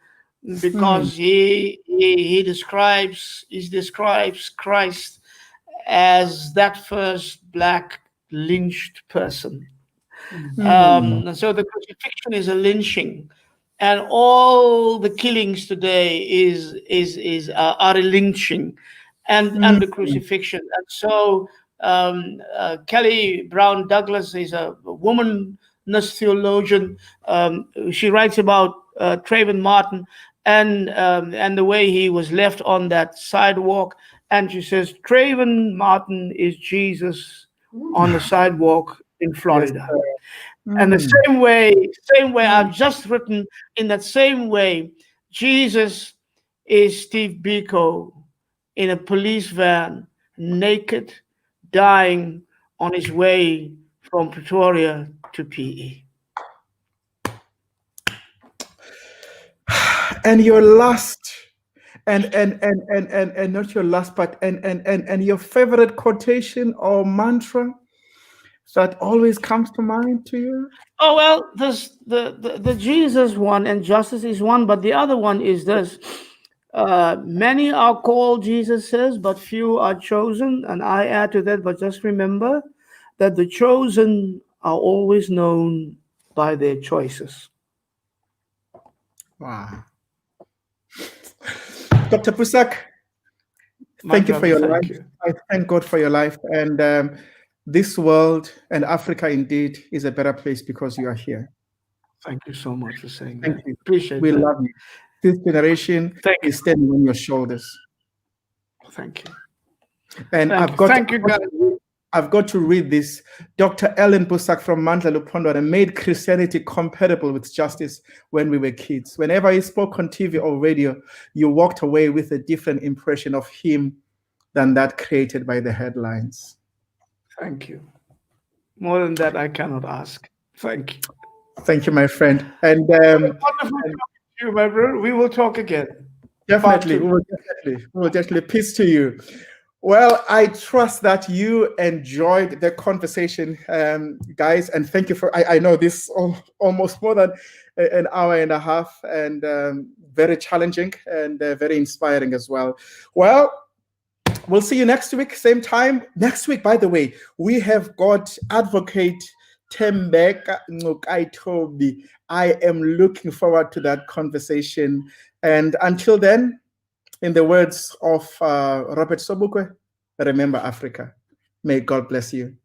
Hmm. because he describes Christ as that first black lynched person. Hmm. So the crucifixion is a lynching, and all the killings today are a lynching, and the Hmm. crucifixion. And so Kelly Brown Douglas is a womanist theologian. She writes about Trayvon Martin and the way he was left on that sidewalk, and she says Trayvon Martin is Jesus on the sidewalk in Yes, Florida. sir. And the Hmm. same way I've just written, in that same way, Jesus is Steve Biko in a police van, naked, dying on his way from Pretoria to PE. And your last And not your last, but and your favorite quotation or mantra that always comes to mind to you? Oh well, this the Jesus one, and justice is one, but the other one is this: many are called, Jesus says, but few are chosen. And I add to that, but just remember that the chosen are always known by their choices. Wow. Dr. Boesak, My thank you for brother, your thank life. you. I thank God for your life. And this world and Africa indeed is a better place because you are here. Thank you so much for saying Thank that. you. Appreciate We that. love you. This generation Thank you. is standing on your shoulders. Thank you. And Thank you. Thank you, guys. I've got to read this. Dr. Allan Boesak from Mandla Lupondwana made Christianity compatible with justice when we were kids. Whenever he spoke on TV or radio, you walked away with a different impression of him than that created by the headlines. Thank you. More than that, I cannot ask. Thank you. Thank you, my friend. And Wonderful talking to you, my brother. We will talk again. definitely, we will definitely. Peace to you. Well, I trust that you enjoyed the conversation, guys, and thank you for. I know this almost more than an hour and a half, and very challenging and very inspiring as well. Well, we'll see you next week, same time. Next week, by the way, we have got Advocate Tembeka Ncukaitobi. I am looking forward to that conversation. And until then, in the words of Robert Sobukwe, remember Africa. May God bless you.